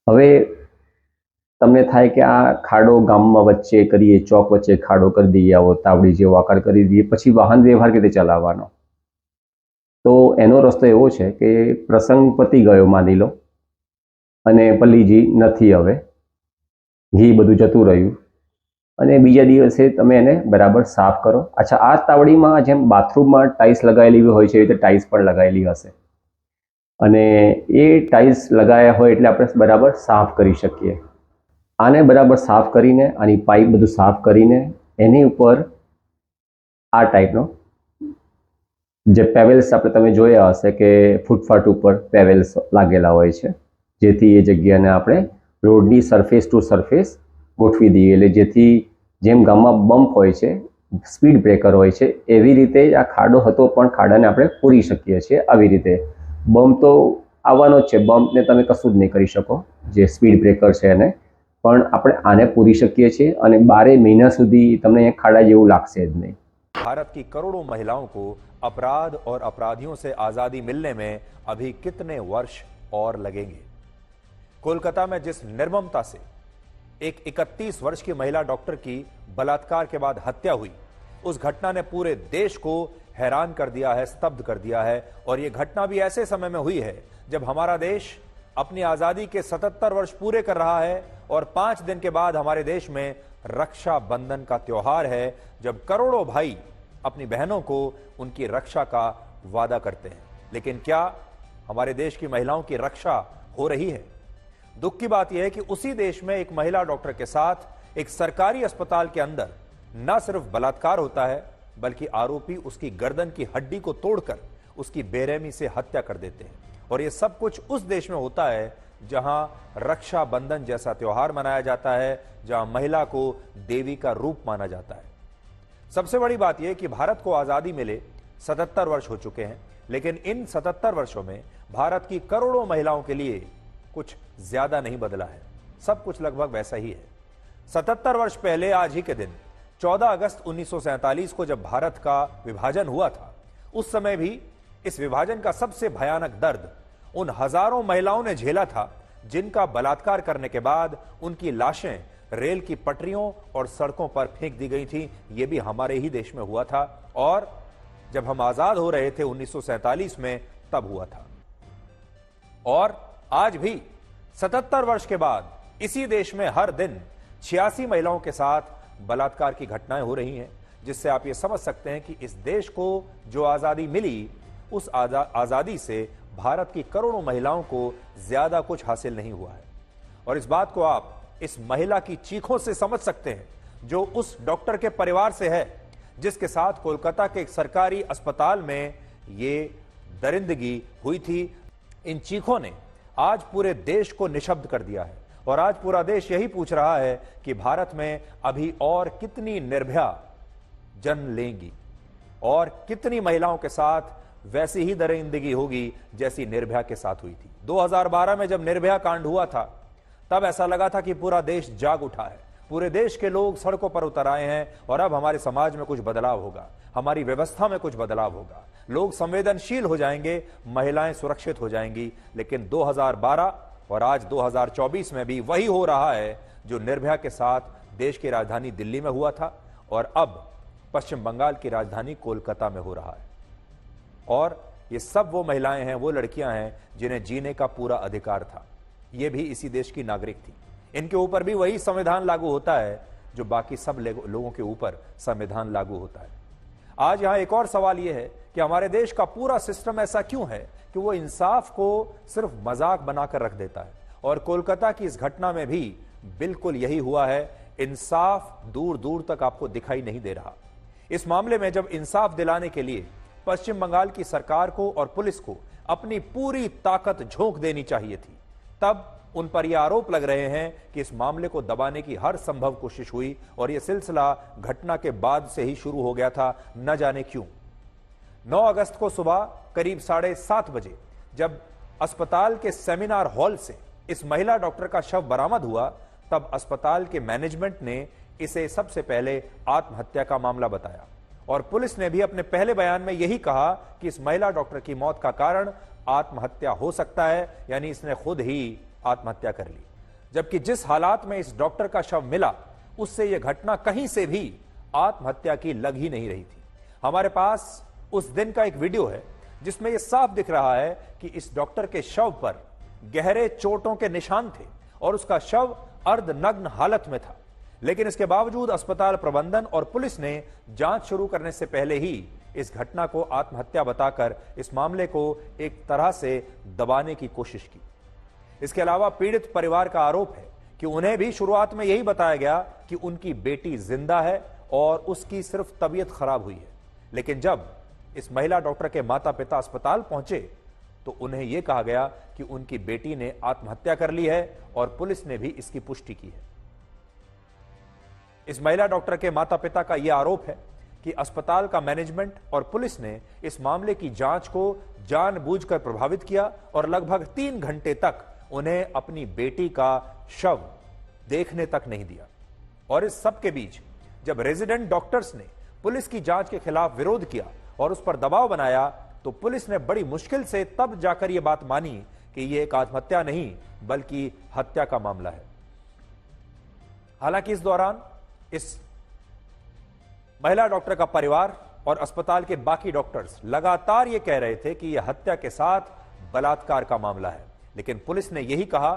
હવે તમને થાય કે આ ખાડો ગામમાં વચ્ચે કરીએ, ચોક વચ્ચે ખાડો કરી દઈએ, આવો તાવડી જેવો આકાર કરી દઈએ, પછી વાહન વ્યવહાર કેવી રીતે ચલાવવાનો? તો એનો રસ્તો એવો છે કે પ્રસંગ પતી ગયો માની લો અને પલ્લીજી નથી, હવે ઘી બધું જતું રહ્યું અને બીજા દિવસે તમે એને બરાબર સાફ કરો. અચ્છા, આ તાવડીમાં જેમ બાથરૂમમાં ટાઇલ્સ લગાવેલી હોય છે એ રીતે ટાઇલ્સ પણ લગાવેલી હશે અને એ ટાઇલ્સ લગાવ્યા હોય એટલે આપણે બરાબર સાફ કરી શકીએ. આને બરાબર સાફ કરીને, આની પાઇપ બધું સાફ કરીને એની ઉપર આ ટાઈપનો જે પેવેલ્સ આપણે તમે જોયા હશે કે ફૂટપાથ ઉપર પેવેલ્સ લાગેલા હોય છે, જેથી એ જગ્યાને આપણે રોડની સરફેસ ટુ સરફેસ ગોઠવી દઈએ, એટલે જેથી જેમ ગામમાં બમ્પ હોય છે, સ્પીડ બ્રેકર હોય છે, એવી રીતે આ ખાડો હતો પણ ખાડાને આપણે પૂરી શકીએ છીએ. આવી રીતે બમ્પ તો આવવાનો જ છે, બમ્પને તમે કશું જ નહીં કરી શકો, જે સ્પીડ બ્રેકર છે એને, પણ આપણે આને પૂરી શકીએ છીએ અને 12 મહિના સુધી તમને અહીંયા ખાડા જેવું લાગશે જ નહીં. भारत की करोड़ों महिलाओं को अपराध और अपराधियों से आजादी मिलने में अभी कितने वर्ष और लगेंगे? कोलकाता में जिस निर्ममता से एक 31 वर्ष की महिला डॉक्टर की बलात्कार के बाद हत्या हुई, उस घटना ने पूरे देश को हैरान कर दिया है, स्तब्ध कर दिया है। और यह घटना भी ऐसे समय में हुई है जब हमारा देश अपनी आजादी के 77 वर्ष पूरे कर रहा है और 5 दिन के बाद हमारे देश में रक्षाबंधन का त्योहार है, जब करोड़ों भाई अपनी बहनों को उनकी रक्षा का वादा करते हैं। लेकिन क्या हमारे देश की महिलाओं की रक्षा हो रही है? दुख की बात यह है कि उसी देश में एक महिला डॉक्टर के साथ एक सरकारी अस्पताल के अंदर न सिर्फ बलात्कार होता है, बल्कि आरोपी उसकी गर्दन की हड्डी को तोड़कर उसकी बेरहमी से हत्या कर देते हैं। और यह सब कुछ उस देश में होता है जहां रक्षाबंधन जैसा त्योहार मनाया जाता है, जहां महिला को देवी का रूप माना जाता है। सबसे बड़ी बात यह कि भारत को आजादी मिले 77 वर्ष हो चुके हैं, लेकिन इन 77 वर्षों में भारत की करोड़ों महिलाओं के लिए कुछ ज्यादा नहीं बदला है, सब कुछ लगभग वैसा ही है। 77 वर्ष पहले आज ही के दिन 14 अगस्त 1947 को जब भारत का विभाजन हुआ था, उस समय भी इस विभाजन का सबसे भयानक दर्द उन हजारों महिलाओं ने झेला था जिनका बलात्कार करने के बाद उनकी लाशें रेल की पटरियों और सड़कों पर फेंक दी गई थी। यह भी हमारे ही देश में हुआ था और जब हम आजाद हो रहे थे 1947 में, तब हुआ था। और आज भी 77 वर्ष के बाद इसी देश में हर दिन 86 महिलाओं के साथ बलात्कार की घटनाएं हो रही हैं, जिससे आप ये समझ सकते हैं कि इस देश को जो आजादी मिली, उस आजादी से भारत की करोड़ों महिलाओं को ज्यादा कुछ हासिल नहीं हुआ है। और इस बात को आप इस महिला की चीखों से समझ सकते हैं, जो उस डॉक्टर के परिवार से है जिसके साथ कोलकाता के एक सरकारी अस्पताल में ये दरिंदगी हुई थी। इन चीखों ने आज पूरे देश को निशब्द कर दिया है और आज पूरा देश यही पूछ रहा है कि भारत में अभी और कितनी निर्भया जन्म लेंगी और कितनी महिलाओं के साथ वैसी ही दरिंदगी होगी जैसी निर्भया के साथ हुई थी। 2012 में जब निर्भया कांड हुआ था, तब ऐसा लगा था कि पूरा देश जाग उठा है, पूरे देश के लोग सड़कों पर उतर आए हैं और अब हमारे समाज में कुछ बदलाव होगा, हमारी व्यवस्था में कुछ बदलाव होगा, लोग संवेदनशील हो जाएंगे, महिलाएं सुरक्षित हो जाएंगी। लेकिन 2012 और आज 2024 में भी वही हो रहा है जो निर्भया के साथ देश की राजधानी दिल्ली में हुआ था और अब पश्चिम बंगाल की राजधानी कोलकाता में हो रहा है। और ये सब वो महिलाएं हैं, वो लड़कियां हैं जिन्हें जीने का पूरा अधिकार था। ये भी इसी देश की नागरिक थी। इनके ऊपर भी वही संविधान लागू होता है जो बाकी सब लोगों के ऊपर संविधान लागू होता है। आज यहां एक और सवाल यह है कि हमारे देश का पूरा सिस्टम ऐसा क्यों है कि वो इंसाफ को सिर्फ मजाक बनाकर रख देता है। और कोलकाता की इस घटना में भी बिल्कुल यही हुआ है। इंसाफ दूर दूर तक आपको दिखाई नहीं दे रहा। इस मामले में जब इंसाफ दिलाने के लिए पश्चिम बंगाल की सरकार को और पुलिस को अपनी पूरी ताकत झोंक देनी चाहिए थी, तब उन पर यह आरोप लग रहे हैं कि इस मामले को दबाने की हर संभव कोशिश हुई और यह सिलसिला घटना के बाद से ही शुरू हो गया था, न जाने क्यों। 9 अगस्त को सुबह करीब 7:30 बजे जब अस्पताल के सेमिनार हॉल से इस महिला डॉक्टर का शव बरामद हुआ तब अस्पताल के मैनेजमेंट ने इसे सबसे पहले आत्महत्या का मामला बताया और पुलिस ने भी अपने पहले बयान में यही कहा कि इस महिला डॉक्टर की मौत का कारण आत्महत्या हो सकता है, यानी इसने खुद ही आत्महत्या कर ली। जबकि जिस हालात में इस डॉक्टर का शव मिला उससे यह घटना कहीं से भी आत्महत्या की लग ही नहीं रही थी। हमारे पास उस दिन का एक वीडियो है जिसमें यह साफ दिख रहा है कि इस डॉक्टर के शव पर गहरे चोटों के निशान थे और उसका शव अर्धनग्न हालत में था, लेकिन इसके बावजूद अस्पताल प्रबंधन और पुलिस ने जांच शुरू करने से पहले ही इस घटना को आत्महत्या बताकर इस मामले को एक तरह से दबाने की कोशिश की। इसके अलावा पीड़ित परिवार का आरोप है कि उन्हें भी शुरुआत में यही बताया गया कि उनकी बेटी जिंदा है और उसकी सिर्फ तबीयत खराब हुई है, लेकिन जब इस महिला डॉक्टर के माता पिता अस्पताल पहुंचे तो उन्हें यह कहा गया कि उनकी बेटी ने आत्महत्या कर ली है और पुलिस ने भी इसकी पुष्टि की है। इस महिला डॉक्टर के माता पिता का यह आरोप है कि अस्पताल का मैनेजमेंट और पुलिस ने इस मामले की जांच को जानबूझकर प्रभावित किया और लगभग 3 घंटे तक उन्हें अपनी बेटी का शव देखने तक नहीं दिया। और इस सब के बीच जब रेजिडेंट डॉक्टर्स ने पुलिस की जांच के खिलाफ विरोध किया और उस पर दबाव बनाया तो पुलिस ने बड़ी मुश्किल से तब जाकर यह बात मानी कि यह एक आत्महत्या नहीं बल्कि हत्या का मामला है। हालांकि इस दौरान इस महिला डॉक्टर का परिवार और अस्पताल के बाकी डॉक्टर्स लगातार यह कह रहे थे कि यह हत्या के साथ बलात्कार का मामला है, लेकिन पुलिस ने यही कहा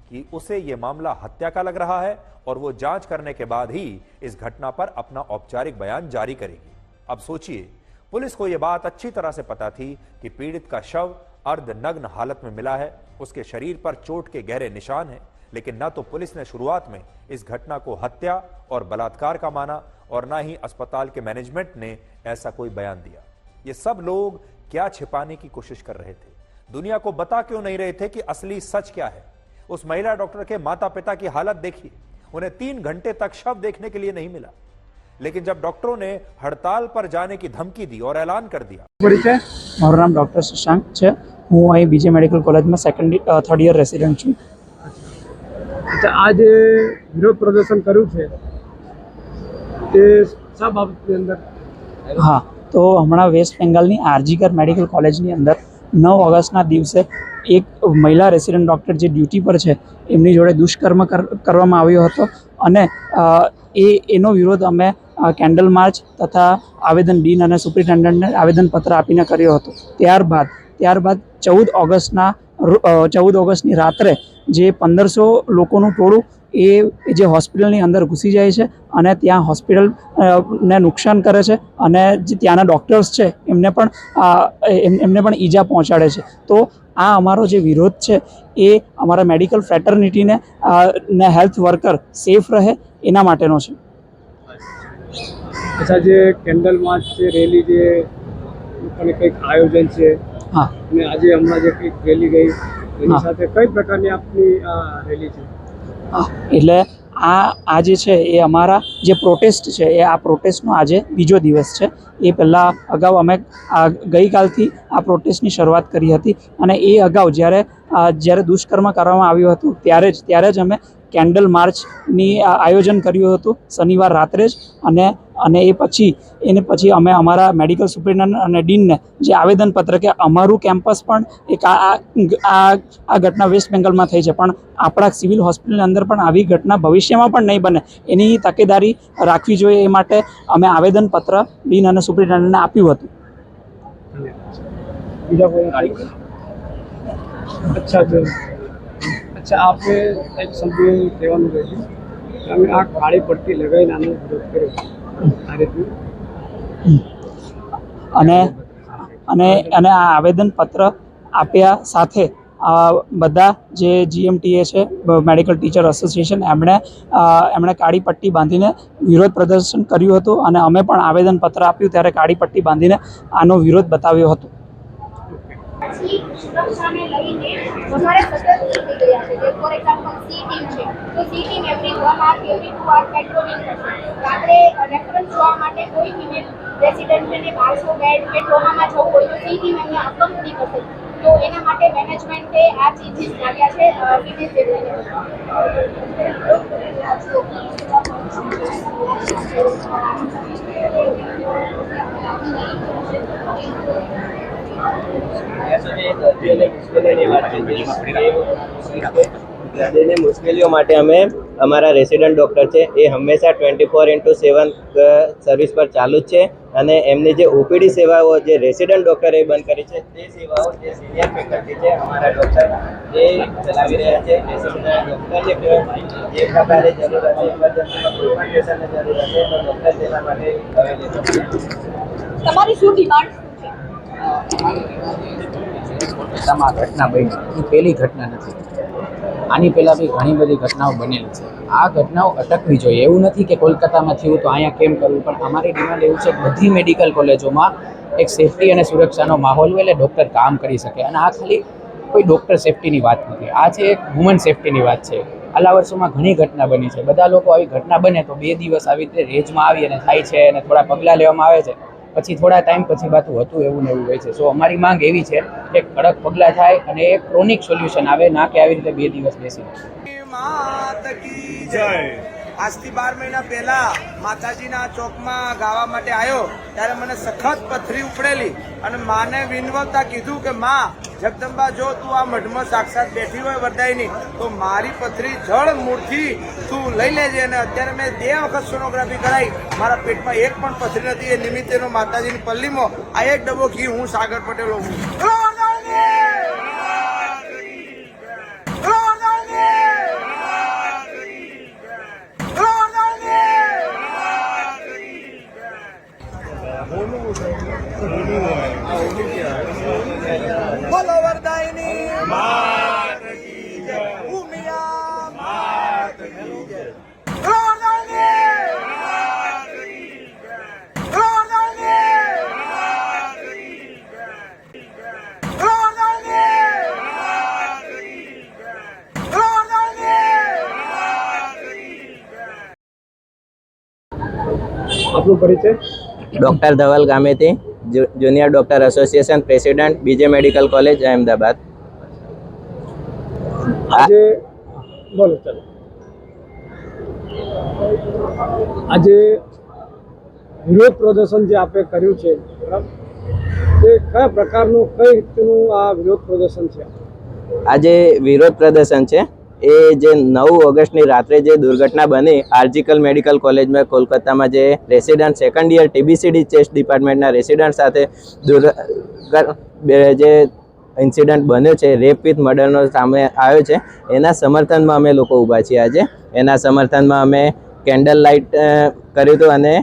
कि उसे यह मामला हत्या का लग रहा है और वो जांच करने के बाद ही इस घटना पर अपना औपचारिक बयान जारी करेगी। अब सोचिए, पुलिस को यह बात अच्छी तरह से पता थी कि पीड़ित का शव अर्धनग्न हालत में मिला है, उसके शरीर पर चोट के गहरे निशान हैं, लेकिन न तो पुलिस ने शुरुआत में इस घटना को हत्या और बलात्कार का माना और न ही अस्पताल के मैनेजमेंट ने ऐसा कोई बयान दिया। ये सब लोग क्या छिपाने की कोशिश कर रहे थे? दुनिया को बता क्यों नहीं रहे थे कि असली सच क्या है? उस महिला डॉक्टर के माता पिता की हालत देखिए, उन्हें 3 घंटे तक शव देखने के लिए नहीं मिला, लेकिन जब डॉक्टरों ने हड़ताल पर जाने की धमकी दी और ऐलान कर दिया। મારું નામ ડૉક્ટર શશાંક છે, હું અહીં બીજે મેડિકલ કોલેજમાં 3rd યર રેસિડેન્ટ છું। अच्छा, आज विरोध प्रदर्शन કર્યું છે તે શા બાબતની અંદર? હા, તો હમણાં વેસ્ટ બેંગાલની આરજીકર મેડિકલ કોલેજની અંદર 9 ઓગસ્ટના દિવસે એક મહિલા રેસિડેન્ટ ડૉક્ટર જે ડ્યુટી પર છે એમની જોડે દુષ્કર્મ કરવામાં આવ્યો હતો અને એનો વિરોધ અમે કેન્ડલ માર્ચ તથા આવેદન ડીન અને સુપ્રિન્ટેન્ડન્ટને આવેદનપત્ર આપીને કર્યો હતો। ત્યારબાદ 14 ઓગસ્ટની રાત્રે જે 1500 લોકોનું ટોળું એ જે હોસ્પિટલની અંદર ઘૂસી જાય છે અને ત્યાં હોસ્પિટલને નુકસાન કરે છે અને જે ત્યાંના ડૉક્ટર્સ છે એમને પણ ઈજા પહોંચાડે છે। તો આ અમારો જે વિરોધ છે એ અમારા મેડિકલ ફ્રેટર્નિટીને ને હેલ્થ વર્કર સેફ રહે એના માટેનો છે। अच्छा, જે કેન્ડલ માર્ચ છે, રેલી જે લોકોને કંઈક આયોજન છે, હા, અને આજે હમણાં જે કંઈક રેલી ગઈ એની હા। સાથે કઈ પ્રકારની આપની આ રેલી છે? હા, એટલે આ જે છે એ અમારા જે પ્રોટેસ્ટ છે એ આ પ્રોટેસ્ટનો આજે બીજો દિવસ છે। એ પહેલાં અગાઉ અમે ગઈકાલથી આ પ્રોટેસ્ટની શરૂઆત કરી હતી અને એ અગાઉ જ્યારે દુષ્કર્મ કરવામાં આવ્યું હતું ત્યારે જ અમે કેન્ડલ માર્ચની આયોજન કર્યું હતું શનિવાર રાત્રે જ અને એને પછી અમે અમારા મેડિકલ સુપ્રિન્ટેન્ડન્ટ અને ડીનને જે આવેદનપત્ર કે અમારું કેમ્પસ પણ એક આ ઘટના વેસ્ટ બેંગાલમાં થઈ છે પણ આપણા સિવિલ હોસ્પિટલની અંદર પણ આવી ઘટના ભવિષ્યમાં પણ નહીં બને એની તકેદારી રાખવી જોઈએ એ માટે અમે આવેદનપત્ર ડીન અને સુપ્રિન્ટેન્ડન્ટને આપ્યું હતું। બીજા કોઈ? अच्छा, जो अच्छा आपने एक શબ્દ કહેવાનું રહેશે કે અમે આ કાળી પટ્ટી લગાવીને આનો વિરોધ કર્યો આ રીતનું અને આ આવેદનપત્ર આપ્યા સાથે બધા જે GMTA છે મેડિકલ ટીચર એસોસિએશન એમણે કાળી પટ્ટી બાંધીને વિરોધ પ્રદર્શન કર્યું હતું અને અમે પણ આવેદનપત્ર આપ્યું ત્યારે કાળી પટ્ટી બાંધીને આનો વિરોધ બતાવ્યો હતો। સુરક્ષાને લઈને વધારે સતર્ક થઈ ગયા છે। જે ફોર એક્ઝામ્પલ સી ટીમ છે તો C team every 1 hour every 2 hour patrolling કરશે। રાત્રે રેફરન્સ જોવા માટે કોઈ ફિમેલ રેસિડેન્ટને 1200 બેડ કે ટ્રોમામાં જવું હોય તો સી ટીમ એમને અપંગ નહીં કરશે। તો એના માટે મેનેજમેન્ટે આ ચેન્જીસ લાવ્યા છે ફિટનેસ દર્દીની મુશ્કેલીઓ માટે અમે અમારા રેસિડન્ટ ડૉક્ટર છે એ હંમેશા 24/7 સર્વિસ પર ચાલુ જ છે અને એમની જે ઓપીડી સેવાઓ જે રેસિડન્ટ ડૉક્ટરે બંધ કરી છે તે સેવાઓ જે સિનિયર ફેકલ્ટી છે અમારા ડૉક્ટર એ ચલાવી રહ્યા છે. રેસિડન્ટ ડૉક્ટરને જે પ્રકારે જરૂર હશે ઇમરજન્સીમાં કોઈ પણ પેશન્ટને જરૂર હશે તો ડૉક્ટર તેના માટે અવેલેબલ છે. તમારી શું ડિમાન્ડ કોલકાતામાં ઘટના બની એ પહેલી ઘટના નથી. આની પહેલાં બી ઘણી બધી ઘટનાઓ બનેલી છે. આ ઘટનાઓ અટકવી જોઈએ. એવું નથી કે કોલકાતામાં થયું તો અહીંયા કેમ કરવું, પણ અમારી ડિમાન્ડ એવું છે કે બધી મેડિકલ કોલેજોમાં એક સેફટી અને સુરક્ષાનો માહોલ હોય એટલે ડૉક્ટર કામ કરી શકે. અને આ ખાલી કોઈ ડૉક્ટર સેફટીની વાત નથી, આ છે એક હ્યુમન સેફટીની વાત છે. આટલા વર્ષોમાં ઘણી ઘટના બની છે. બધા લોકો આવી ઘટના બને તો 2 દિવસ આવી રીતે રેજમાં આવી અને થાય છે અને થોડા પગલાં લેવામાં આવે છે, પછી થોડા ટાઈમ પછી બાતું હતું એવું ને એવું હોય છે. સો અમારી માંગ એવી છે કે કડક પગલાં થાય અને એક ક્રોનિક સોલ્યુશન આવે, ના કે આવી રીતે 2 દિવસ બેસી. આજથી 12 મહિના પહેલા માતાજીના ચોકમાં ગાવા માટે આવ્યો ત્યારે મને સખત પથરી ઉપડેલી અને માને વિનવતા કીધું કે માં જગદંબા, જો તું આ મઢમાં સાક્ષાત બેઠી હોય વરદાયની તો મારી પથરી જળ મૂળથી તું લઈ લેજે. અને અત્યારે મેં 2 વખત સોનોગ્રાફી કરાવી, મારા પેટમાં એક પણ પથરી નથી. એ નિમિત્તેનો માતાજીની પલ્લીમાં આ 1 ડબ્બો ઘી હું સાગર પટેલ હું. બોલો વરદાયની માત કી જય, ઉમિયા માત કી જય, વરદાયની માત કી જય, વરદાયની માત કી જય, વરદાયની માત કી જય, વરદાયની માત કી જય. આપનો પરિચય? Doctor Dhaval Gameti, junior doctor association president, બીજે મેડિકલ કોલેજ, અહેમદાબાદ. આજે બોલો ચાલો. આજે વિરોધ પ્રદર્શન જે આપણે કર્યું છે, બરાબર, એ કયા પ્રકારનું કઈ રીતનું આ વિરોધ પ્રદર્શન છે? આજે વિરોધ પ્રદર્શન છે એ જે 9 ઓગસ્ટની રાત્રે જે દુર્ઘટના બની આરજીકલ મેડિકલ કોલેજમાં કોલકાતામાં, જે resident second year TBCD chest ડિપાર્ટમેન્ટના રેસિડન્ટ સાથે જે ઇન્સિડન્ટ બન્યો છે, રેપ વિથ મર્ડરનો સામે આવ્યો છે, એના સમર્થનમાં અમે લોકો ઊભા છીએ. આજે એના સમર્થનમાં અમે કેન્ડલ લાઇટ કર્યું હતું અને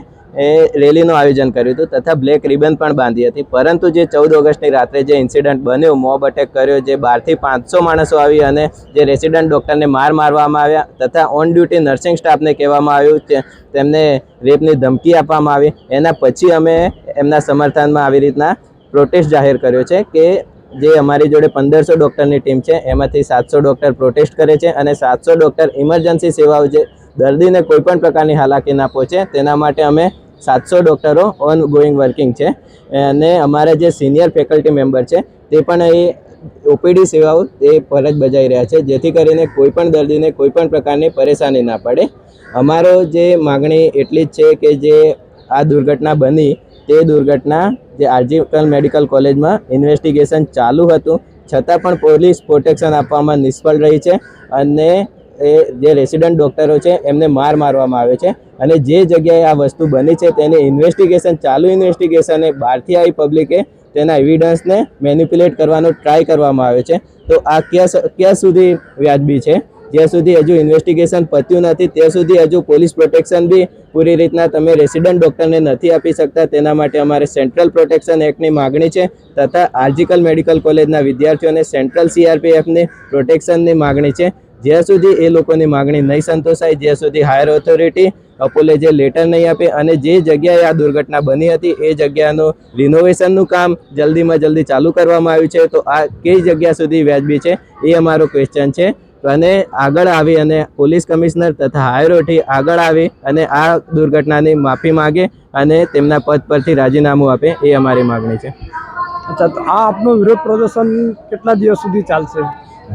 એ રેલીનું આયોજન કર્યું હતું તથા બ્લેક રિબન પણ બાંધી હતી. પરંતુ જે 14 ઓગસ્ટની રાત્રે જે ઇન્સિડન્ટ બન્યો, મોબ અટેક કર્યો, જે 12 થી 500 માણસો આવી અને જે રેસિડન્ટ ડૉક્ટરને મારવામાં આવ્યા તથા ઓન ડ્યુટી નર્સિંગ સ્ટાફને કહેવામાં આવ્યું કે તેમને રેપની ધમકી આપવામાં આવી, એના પછી અમે એમના સમર્થનમાં આવી રીતના પ્રોટેસ્ટ જાહેર કર્યો છે કે જે અમારી જોડે 1500 ડૉક્ટરની ટીમ છે એમાંથી 700 ડૉક્ટર પ્રોટેસ્ટ કરે છે અને 700 ડૉક્ટર ઇમરજન્સી સેવાઓ જે દર્દીને કોઈપણ પ્રકારની હાલાકી ના પહોંચે તેના માટે અમે 700 ડૉક્ટરો ઓન ગોઈંગ વર્કિંગ છે. અને અમારા જે સિનિયર ફેકલ્ટી મેમ્બર છે તે પણ એ ઓપીડી સેવાઓ એ ફરજ બજાવી રહ્યા છે, જેથી કરીને કોઈપણ દર્દીને કોઈપણ પ્રકારની પરેશાની ના પડે. અમારો જે માગણી એટલી જ છે કે જે આ દુર્ઘટના બની તે દુર્ઘટના જે આરજીકલ મેડિકલ કોલેજમાં ઇન્વેસ્ટિગેશન ચાલુ હતું છતાં પણ પોલીસ પ્રોટેક્શન આપવામાં નિષ્ફળ રહી છે અને એ જે રેસિડન્ટ ડૉક્ટરો છે એમને મારવામાં આવે છે. અને જે જગ્યાએ આ વસ્તુ બની છે તેની ઇન્વેસ્ટિગેશન ચાલુ ઇન્વેસ્ટિગેશને બહારથી આવી પબ્લિકે તેના એવિડન્સને મેનિપ્યુલેટ કરવાનો ટ્રાય કરવામાં આવે છે. તો આ ક્યાં સુધી વ્યાજબી છે? જ્યાં સુધી હજુ ઇન્વેસ્ટિગેશન પત્યું નથી ત્યાં સુધી હજુ પોલીસ પ્રોટેક્શન બી પૂરી રીતના તમે રેસિડન્ટ ડૉક્ટરને નથી આપી શકતા. તેના માટે અમારે સેન્ટ્રલ પ્રોટેક્શન એક્ટની માગણી છે તથા આરજીકલ મેડિકલ કોલેજના વિદ્યાર્થીઓને સેન્ટ્રલ CRPFની પ્રોટેક્શનની માગણી છે. જ્યાં સુધી એ લોકોની માગણી નહીં સંતોષાય, જ્યાં સુધી હાયર ઓથોરિટી અપોલોજી લેટર નહીં આપે અને જે જગ્યાએ આ દુર્ઘટના બની હતી એ જગ્યાનું રિનોવેશનનું કામ જલ્દીમાં જલ્દી ચાલુ કરવામાં આવ્યું છે, તો આ કઈ જગ્યા સુધી વ્યાજબી છે એ અમારો ક્વેશ્ચન છે. અને આગળ આવી અને પોલીસ કમિશનર તથા હાયર ઓથોરિટી આગળ આવી અને આ દુર્ઘટનાની માફી માગે અને તેમના પદ પરથી રાજીનામું આપે એ અમારી માગણી છે. અચ્છા, તો આ આપનું વિરોધ પ્રદર્શન કેટલા દિવસ સુધી ચાલશે?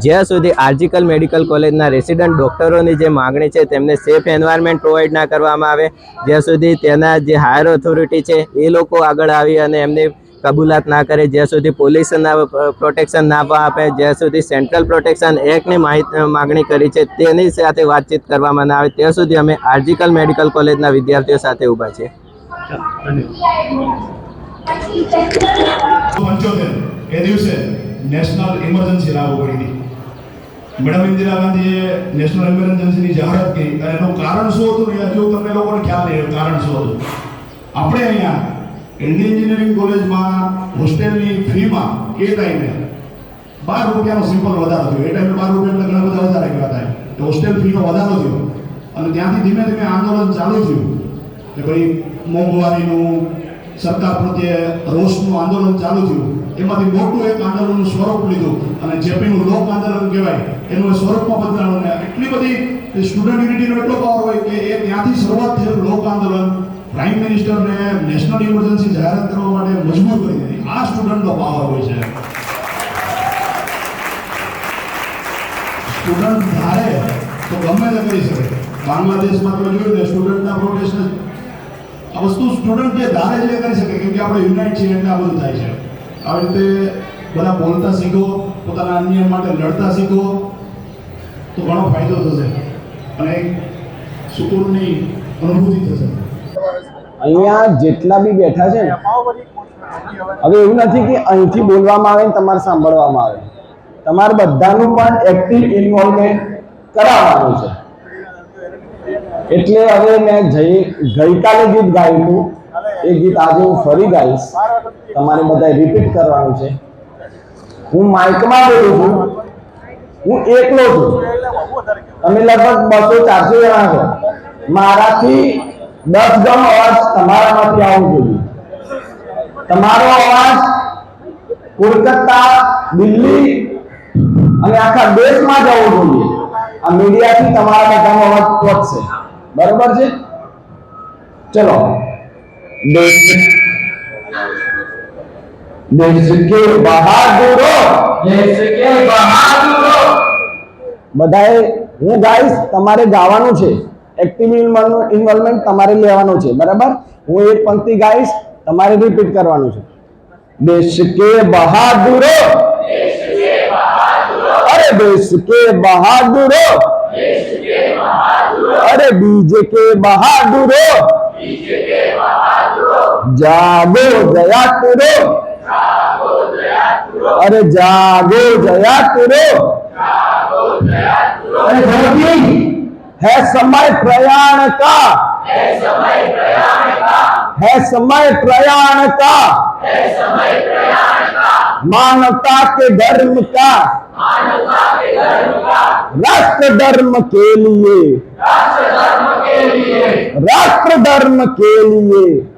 જ્યાં સુધી આરજીકલ મેડિકલ કોલેજના રેસિડન્ટ ડૉક્ટરોની જે માગણી છે તેમને સેફ એન્વાયરમેન્ટ પ્રોવાઈડ ના કરવામાં આવે, જ્યાં સુધી તેના જે હાયર ઓથોરિટી છે એ લોકો આગળ આવી અને એમની કબૂલાત ના કરે, જ્યાં સુધી પોલીસના પ્રોટેક્શન ના આપે, જ્યાં સુધી સેન્ટ્રલ પ્રોટેક્શન એક્ટની માગણી કરી છે તેની સાથે વાતચીત કરવામાં ના આવે, ત્યાં સુધી અમે આરજીકલ મેડિકલ કોલેજના વિદ્યાર્થીઓ સાથે ઊભા છીએ. 1975 એ દિવસે નેશનલ ઇમરજન્સી લાગુ પડી હતી. મેડમ ઇન્દિરા ગાંધીએ નેશનલ ઇમરજન્સીની જાહેરાત કરી અને એનું કારણ શું હતું એ હજુ તમને લોકોને ખ્યાલ નહીં કારણ શું હતું. આપણે અહીંયા ઇન્ડિયન એન્જિનિયરિંગ કોલેજમાં હોસ્ટેલની ફીમાં એ ટાઈમે 12 રૂપિયાનો સિમ્પલ વધારો થયો. એ ટાઈમે 12 રૂપિયા ઘણા બધા વધારા ગયા હતા. તો હોસ્ટેલ ફીનો વધારો થયો અને ત્યાંથી ધીમે ધીમે આંદોલન ચાલુ થયું કે ભાઈ મોંઘવારીનું, સરકાર પ્રત્યે રોષનું આંદોલન ચાલુ થયું. એમાંથી મોટું એક આંદોલનનું સ્વરૂપ લીધું અને જેપીનું લોક આંદોલન કહેવાય એનું સ્વરૂપમાં બદલાયું. અને એટલી બધી સ્ટુડન્ટ યુનિટીનો એટલો પાવર હોય કે એ ત્યાંથી શરૂઆત થયેલું લોક આંદોલન પ્રાઇમ મિનિસ્ટરને નેશનલ ઇમરજન્સી જાહેરાત કરવા માટે મજબૂર કરી દીધી. આ સ્ટુડન્ટનો પાવર હોય છે. સ્ટુડન્ટ ધારે તો ગમે તે કરી શકે. બાંગ્લાદેશમાં તમે જોયું ને સ્ટુડન્ટના પ્રોટેસ્ટ, આ વસ્તુ સ્ટુડન્ટ જે ધારે છે કરી શકે, કેમ કે આપણે યુનાઇટ છીએ એટલે આ બધું થાય છે. આવી રીતે બધા બોલતા શીખો, પોતાના અન્ય માટે લડતા શીખો તો ઘણો ફાયદો થશે અને સુકૂનની અનુભૂતિ થશે. અહીંયા જેટલા બી બેઠા છે ને, હવે એવું નથી કે અહીંથી બોલવામાં આવે ને તમારે સાંભળવામાં આવે, તમારે બધાનું પણ એક્ટિવ ઇન્વોલ્વમેન્ટ કરાવવાનું છે. એટલે હવે મેં ગઈકાલે ગીત ગાયું હતું, એ ગીત આજે હું ફરી ગાઈશ. તમારે બધાએ રિપીટ કરવાનું છે. હું માઇકમાં બોલું છું, હું એકલો છું, તમે લગભગ 200-400 જણા છો. મારાથી 10 ગણો અવાજ તમારામાંથી આવવો જોઈએ. તમારો અવાજ કોલકાતા, દિલ્હી અને આખા દેશમાં જવો જોઈએ. આ મીડિયાથી તમારા બધાનો અવાજ પહોંચશે. બરોબર છે? ચલો. देश के बहादुरो, देश के बहादुरो, બધાએ હું ગાઈશ, તમારે ગાવાનું છે. એક્ટિવ ઇન્વોલ્વમેન્ટ તમારે લેવાનું છે. બરાબર? હું એક પંક્તિ ગાઈશ, તમારે રિપીટ કરવાનું છે. देश के बहादुरो, देश के बहादुरो, अरे देश के बहादुरो, देश के बहादुरो, अरे बीजे के बहादुरो, बीजे के बहादुरो, जागो जयातुरो, जागो जयातुरो, अरे जागो जयातुरो, जागो जयातुरो, अरे जल्दी है समय प्रयाण का, है समय प्रयाण का, है समय प्रयाण का, है समय प्रयाण का, मानवता के धर्म का, मानवता के धर्म का, राष्ट्र धर्म के लिए, राष्ट्र धर्म के लिए, राष्ट्र धर्म के लिए,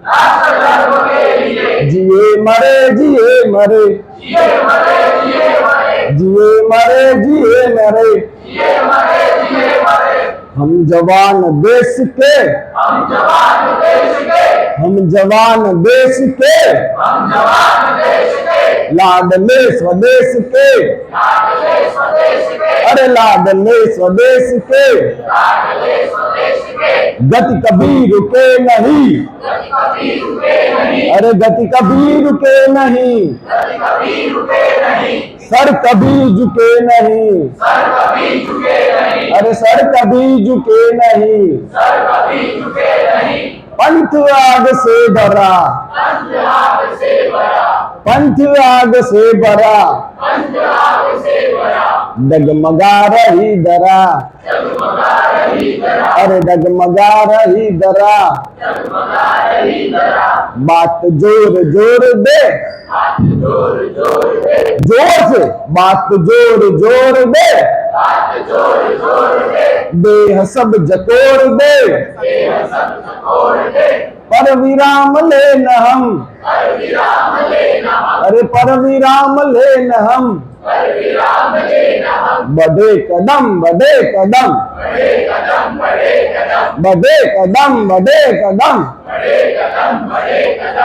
राष्ट्र धर्म के लिए, जिए मरे जिए मरे, जिए मरे जिए मरे, जिए मरे जिए मरे, जिए मरे जिए मरे, हम जवान देश के, हम जवान देश के, हम जवान देश के, हम जवान देश के, लाडले स्वदेश के, लाडले स्वदेश के, अरे लाडले स्वदेश के, लाडले स्वदेश के, गति कभी रुके नहीं, गति कभी रुके नहीं, अरे गति कभी रुके नहीं, गति कभी रुके नहीं, सर कभी झुके नहीं, सर कभी झुके नहीं, अरे सर कभी झुके नहीं, सर कभी झुके नहीं, पंथ आग से भरा, पंथ आग से भरा, पंथ आग से भरा, पंथ आग से भरा, डगमगा रही दरा, डगमगा रही दरा, अरे डगमगा रही दरा, डगमगा रही दरा, बात जोर जोर दे, बात जोर जोर दे, जोर से बात जोर जोर दे, बात जोर जोर दे, देह सब जकोर दे, देह सब जकोर दे, पर विराम ले न हम, पर विराम ले न हम, अरे पर विराम ले न हम, पर विराम ले न हम, बढ़े कदम बढ़े कदम, बढ़े कदम बढ़े कदम, बढ़े कदम बढ़े कदम, बढ़े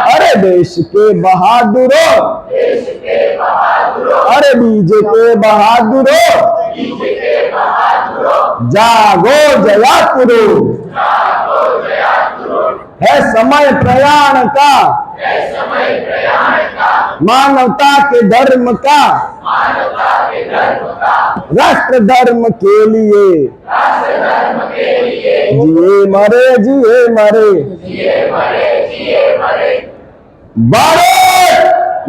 अरे देश के बहादुरों, अरे बीजे के बहादुरों, जागो जयापुरो, है समय प्रयाण का, मानवता के धर्म का, राष्ट्र धर्म के लिए, जिए मरे जिए मरे, भारत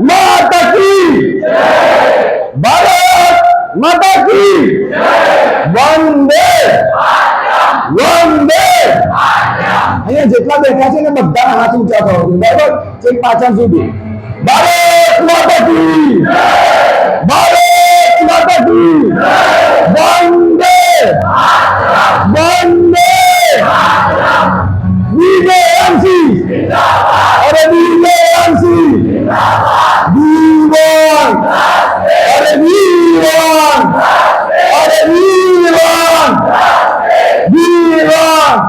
माता की, भारत माता की, वंदे वंदे। અહીંયા જેટલા બેઠા છે ને બધા હાથ ઊંચા કરો બરાબર, ચેક પાછા સુધી। ભારત માતા की, भारत माता की, वंदे वंदे। बीजेएमसी, अरे बीजेएमसी, वीवन, अरे वीवन, अरे वीवन, वीवन,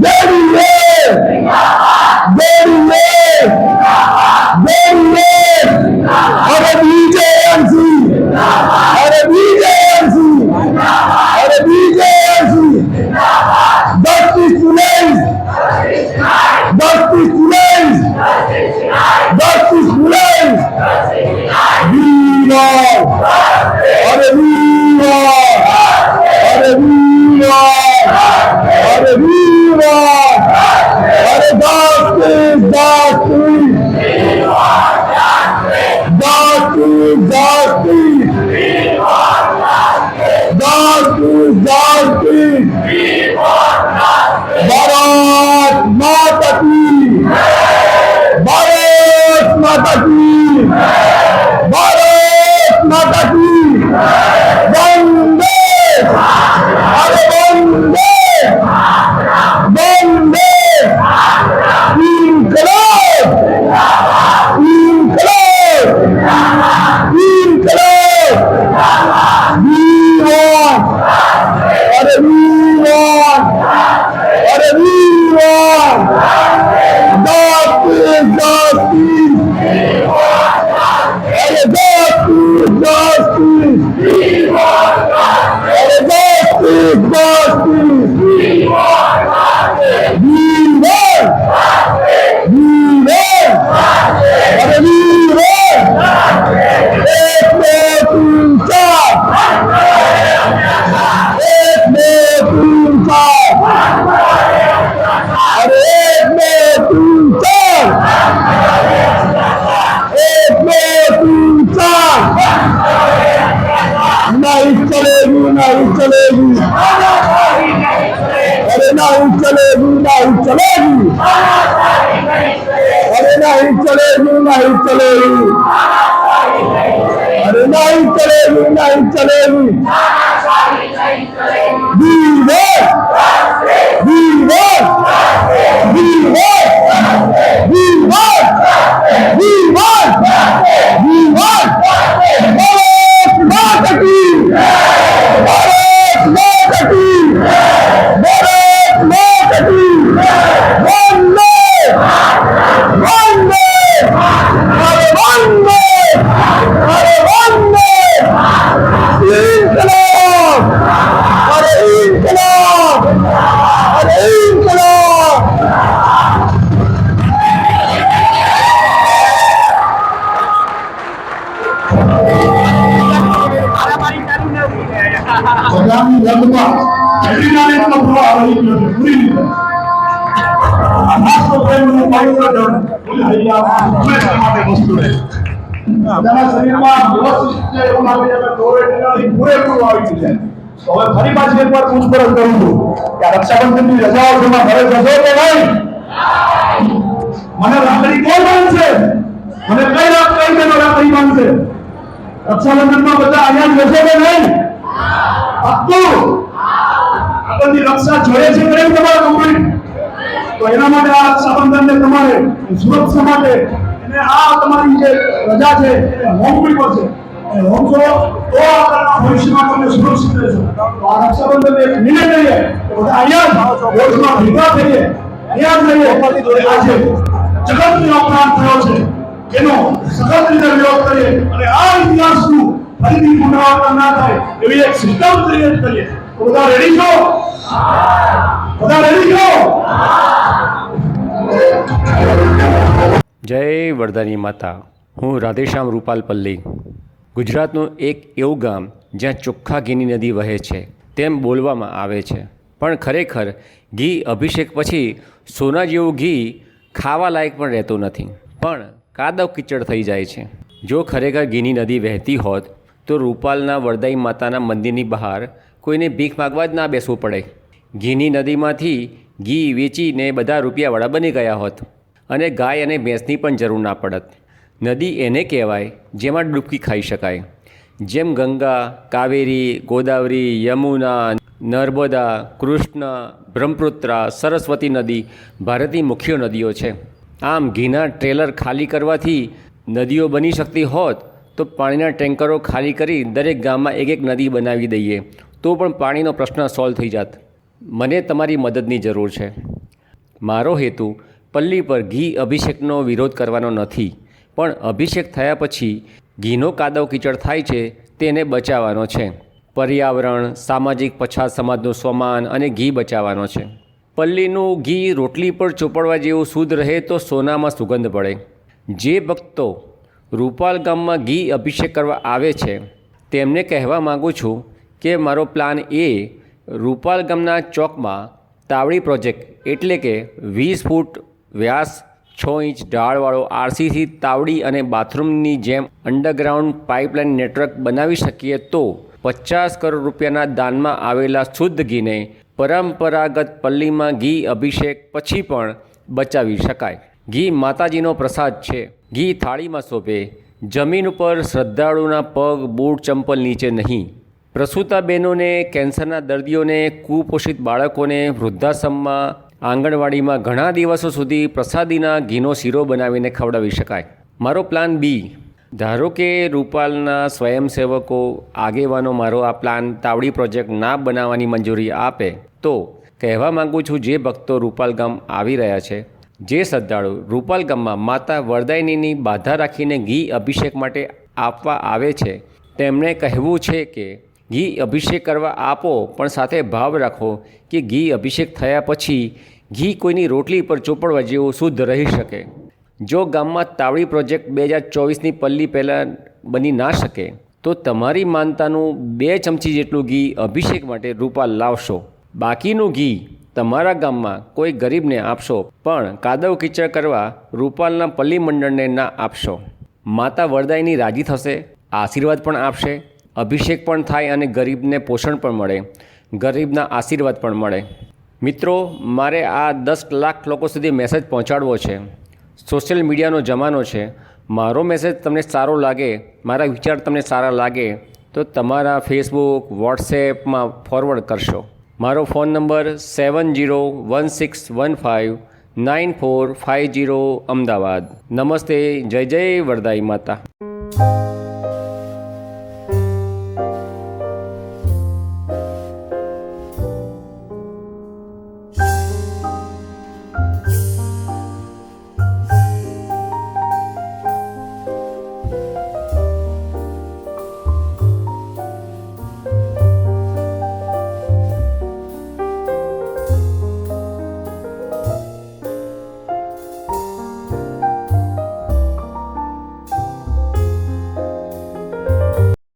जेडीए, जेडीए, जेडीए, अरे बीजेएमसी, अरे बीजेएमसी, अरे BJMC. Justice to Lens, justice to Lens, justice to Lens, वीवन, अरे वीवन, अरे वीवन, अरे वीवन, अरे justice, justice, justice, justice, justice, justice। Bharat माता की, भारत माता की, भारत माता की, वंदे, अरे वंदे वंदे। इनकलाब, इनकलाब, इनकलाब, वीवन, अरे वीवन, अरे वीवन, justice, justice, अरे justice, justice, अरे justice, justice, वीवन, वीवन, अरे वीवन। एक दो तीन चार, एक दो तीन चार, अरे एक दो तीन चार, एक दो तीन चार। नहीं चलेगी, नहीं चलेगी, अरे नहीं चलेगी, नहीं चलेगी, अरे नहीं चलेगी, नहीं चलेगी, अरे नहीं चलेगी, नहीं चलेगी। वीवन, वीवन, वीवन, वीवन, वीवन, वीवन। भारत माता की, भारत माता की, भारत माता की, वंदे वंदे, अरे वंदे, अरे वंदे। इनकलाब, अरे इनकलाब, अरे इनकलाब। આગામી રંગમાં એડ્રીનાલિનનો પ્રવાહ વહી ગયો છે પૂરી રીતે। રાષ્ટ્રપ્રેમનું વાયુમંડળ હૈયા હંમેશા માટે વસ્તુ રહે। બધાના શરીરમાં વ્યવસ્થિત છે એવું લાગે છે કે નોરેડ્રીનાલિન પૂરેપૂરું આવી ગયું છે। તો હવે ફરી પાછી એકવાર પૂછપરછ કરું છું કે આ રક્ષાબંધનની રજાઓ છે ઘરે જશો કે નહીં? મને રાખડી કોણ બાંધશે? મને કઈ બહેનો રાખડી બાંધશે? રક્ષાબંધનમાં બધા અહીંયા જ જશો કે નહીં? પાક્કું? આપણની રક્ષા જોઈએ છે કે નહીં તમારે કમ્પ્લીટ? તો એના માટે આ રક્ષાબંધનને તમારે સુરક્ષા માટે અને આ તમારી જે રજા છે એને હોમવી પડશે। અને હોમશો તો આગળના ભવિષ્યમાં તમે સુરક્ષિત રહેશો। તો આ રક્ષાબંધનને એક નિર્ણય લઈએ કે બધા અહીંયા જ દેશમાં ભેગા થઈએ યાદ લઈએ આજે જગતનો અપરાધ થયો છે એનો સખત રીતે વિરોધ કરીએ અને આ ઇતિહાસનું ફરીથી પુનરાવર્તન ના થાય એવી એક સિસ્ટમ ક્રિએટ કરીએ. તો બધા રેડી છો? બધા રેડી છો? જય વરદાની માતા. હું રાધેશ્યામ રૂપાલ પલ્લી. ગુજરાતનું એક એવું ગામ જ્યાં ચોખ્ખા ઘીની નદી વહે છે તેમ બોલવામાં આવે છે, પણ ખરેખર ઘી અભિષેક પછી સોના જેવું ઘી ખાવા લાયક પણ રહેતું નથી, પણ કાદવ કીચડ થઈ જાય છે. જો ખરેખર ઘીની નદી વહેતી હોત તો રૂપાલના વરદાઈ માતાના મંદિરની બહાર કોઈને ભીખ માગવા જ ના બેસવું પડે. ઘીની નદીમાંથી ઘી વેચીને બધા રૂપિયાવાળા બની ગયા હોત અને ગાય અને ભેંસની પણ જરૂર ના પડત. નદી એને કહેવાય જેમાં ડૂબકી ખાઈ શકાય. જેમ ગંગા, કાવેરી, ગોદાવરી, યમુના, નર્મદા, કૃષ્ણ, બ્રહ્મપુત્રા, સરસ્વતી નદી ભારતની મુખ્ય નદીઓ છે. આમ ઘીના ટ્રેલર ખાલી કરવાથી નદીઓ બની શકતી હોત તો પાણીના ટેન્કરો ખાલી કરી દરેક ગામમાં એક એક નદી બનાવી દઈએ તો પણ પાણીનો પ્રશ્ન સોલ્વ થઈ જાત. મને તમારી મદદની જરૂર છે. મારો હેતુ પલ્લી પર ઘી અભિષેકનો વિરોધ કરવાનો નથી, પણ અભિષેક થયા પછી ઘીનો કાદવ કીચડ થાય છે તેને બચાવવાનો છે. પર્યાવરણ, સામાજિક પછાત સમાજનું સ્વમાન અને ઘી બચાવવાનો છે. પલ્લીનું ઘી રોટલી પર ચોપડવા જેવું શુદ્ધ રહે તો સોનામાં સુગંધ પડે. જે ભક્તો રૂપાલ ગામમાં ઘી અભિષેક કરવા આવે છે તેમને કહેવા માગું છું કે મારો પ્લાન એ રૂપાલ ગામના ચોકમાં તાવડી પ્રોજેક્ટ એટલે કે 20 ફૂટ વ્યાસ 6 ઇંચ ઢાળવાળો આરસીસી તાવડી અને બાથરૂમની જેમ અંડરગ્રાઉન્ડ પાઇપલાઇન નેટવર્ક બનાવી શકીએ તો 50 કરોડ રૂપિયાના દાનમાં આવેલા શુદ્ધ ઘીને પરંપરાગત પલ્લીમાં ઘી અભિષેક પછી પણ બચાવી શકાય. ઘી માતાજીનો પ્રસાદ છે. ઘી થાળીમાં શોભે, જમીન ઉપર શ્રદ્ધાળુના પગ, બૂટ, ચંપલ નીચે નહીં. પ્રસૂતા બહેનોને, કેન્સરના દર્દીઓને, કુપોષિત બાળકોને વૃદ્ધાશ્રમમાં, આંગણવાડીમાં ઘણા દિવસો સુધી પ્રસાદીના ઘીનો શીરો બનાવીને ખવડાવી શકાય. મારો પ્લાન બી, ધારો કે રૂપાલના સ્વયંસેવકો આગેવાનો મારો આ પ્લાન તાવડી પ્રોજેક્ટ ના બનાવવાની મંજૂરી આપે તો કહેવા માગું છું જે ભક્તો રૂપાલ ગામ આવી રહ્યા છે, જે શ્રદ્ધાળુ રૂપાલ ગામમાં માતા વરદાયિનીની બાધા રાખીને ઘી અભિષેક માટે આપવા આવે છે તેમણે કહેવું છે કે ઘી અભિષેક કરવા આપો, પણ સાથે ભાવ રાખો કે ઘી અભિષેક થયા પછી ઘી કોઈની રોટલી પર ચોપડવા જેવું શુદ્ધ રહી શકે. જો ગામમાં તાવડી પ્રોજેક્ટ 2024ની પલ્લી પહેલાં બની ના શકે તો તમારી માનતાનું 2 ચમચી જેટલું ઘી અભિષેક માટે રૂપાલ લાવશો. બાકીનું ઘી તમારા ગામમાં કોઈ ગરીબને આપશો, પણ કાદવ કીચડ કરવા રૂપાલના પલ્લી મંડળને ના આપશો. માતા વરદાયિની રાજી થશે, આશીર્વાદ પણ આપશે, અભિષેક પણ થાય અને ગરીબને પોષણ પણ મળે, ગરીબના આશીર્વાદ પણ મળે. મિત્રો, મારે આ 10 લાખ લોકો સુધી મેસેજ પહોંચાડવો છે. સોશિયલ મીડિયાનો જમાનો છે. મારો મેસેજ તમને સારો લાગે, મારા વિચાર તમને સારા લાગે તો તમારા ફેસબુક, વોટ્સએપમાં ફોરવર્ડ કરશો. મારો ફોન નંબર 7016159450 અમદાવાદ. નમસ્તે. જય જય વરદાઈ માતા.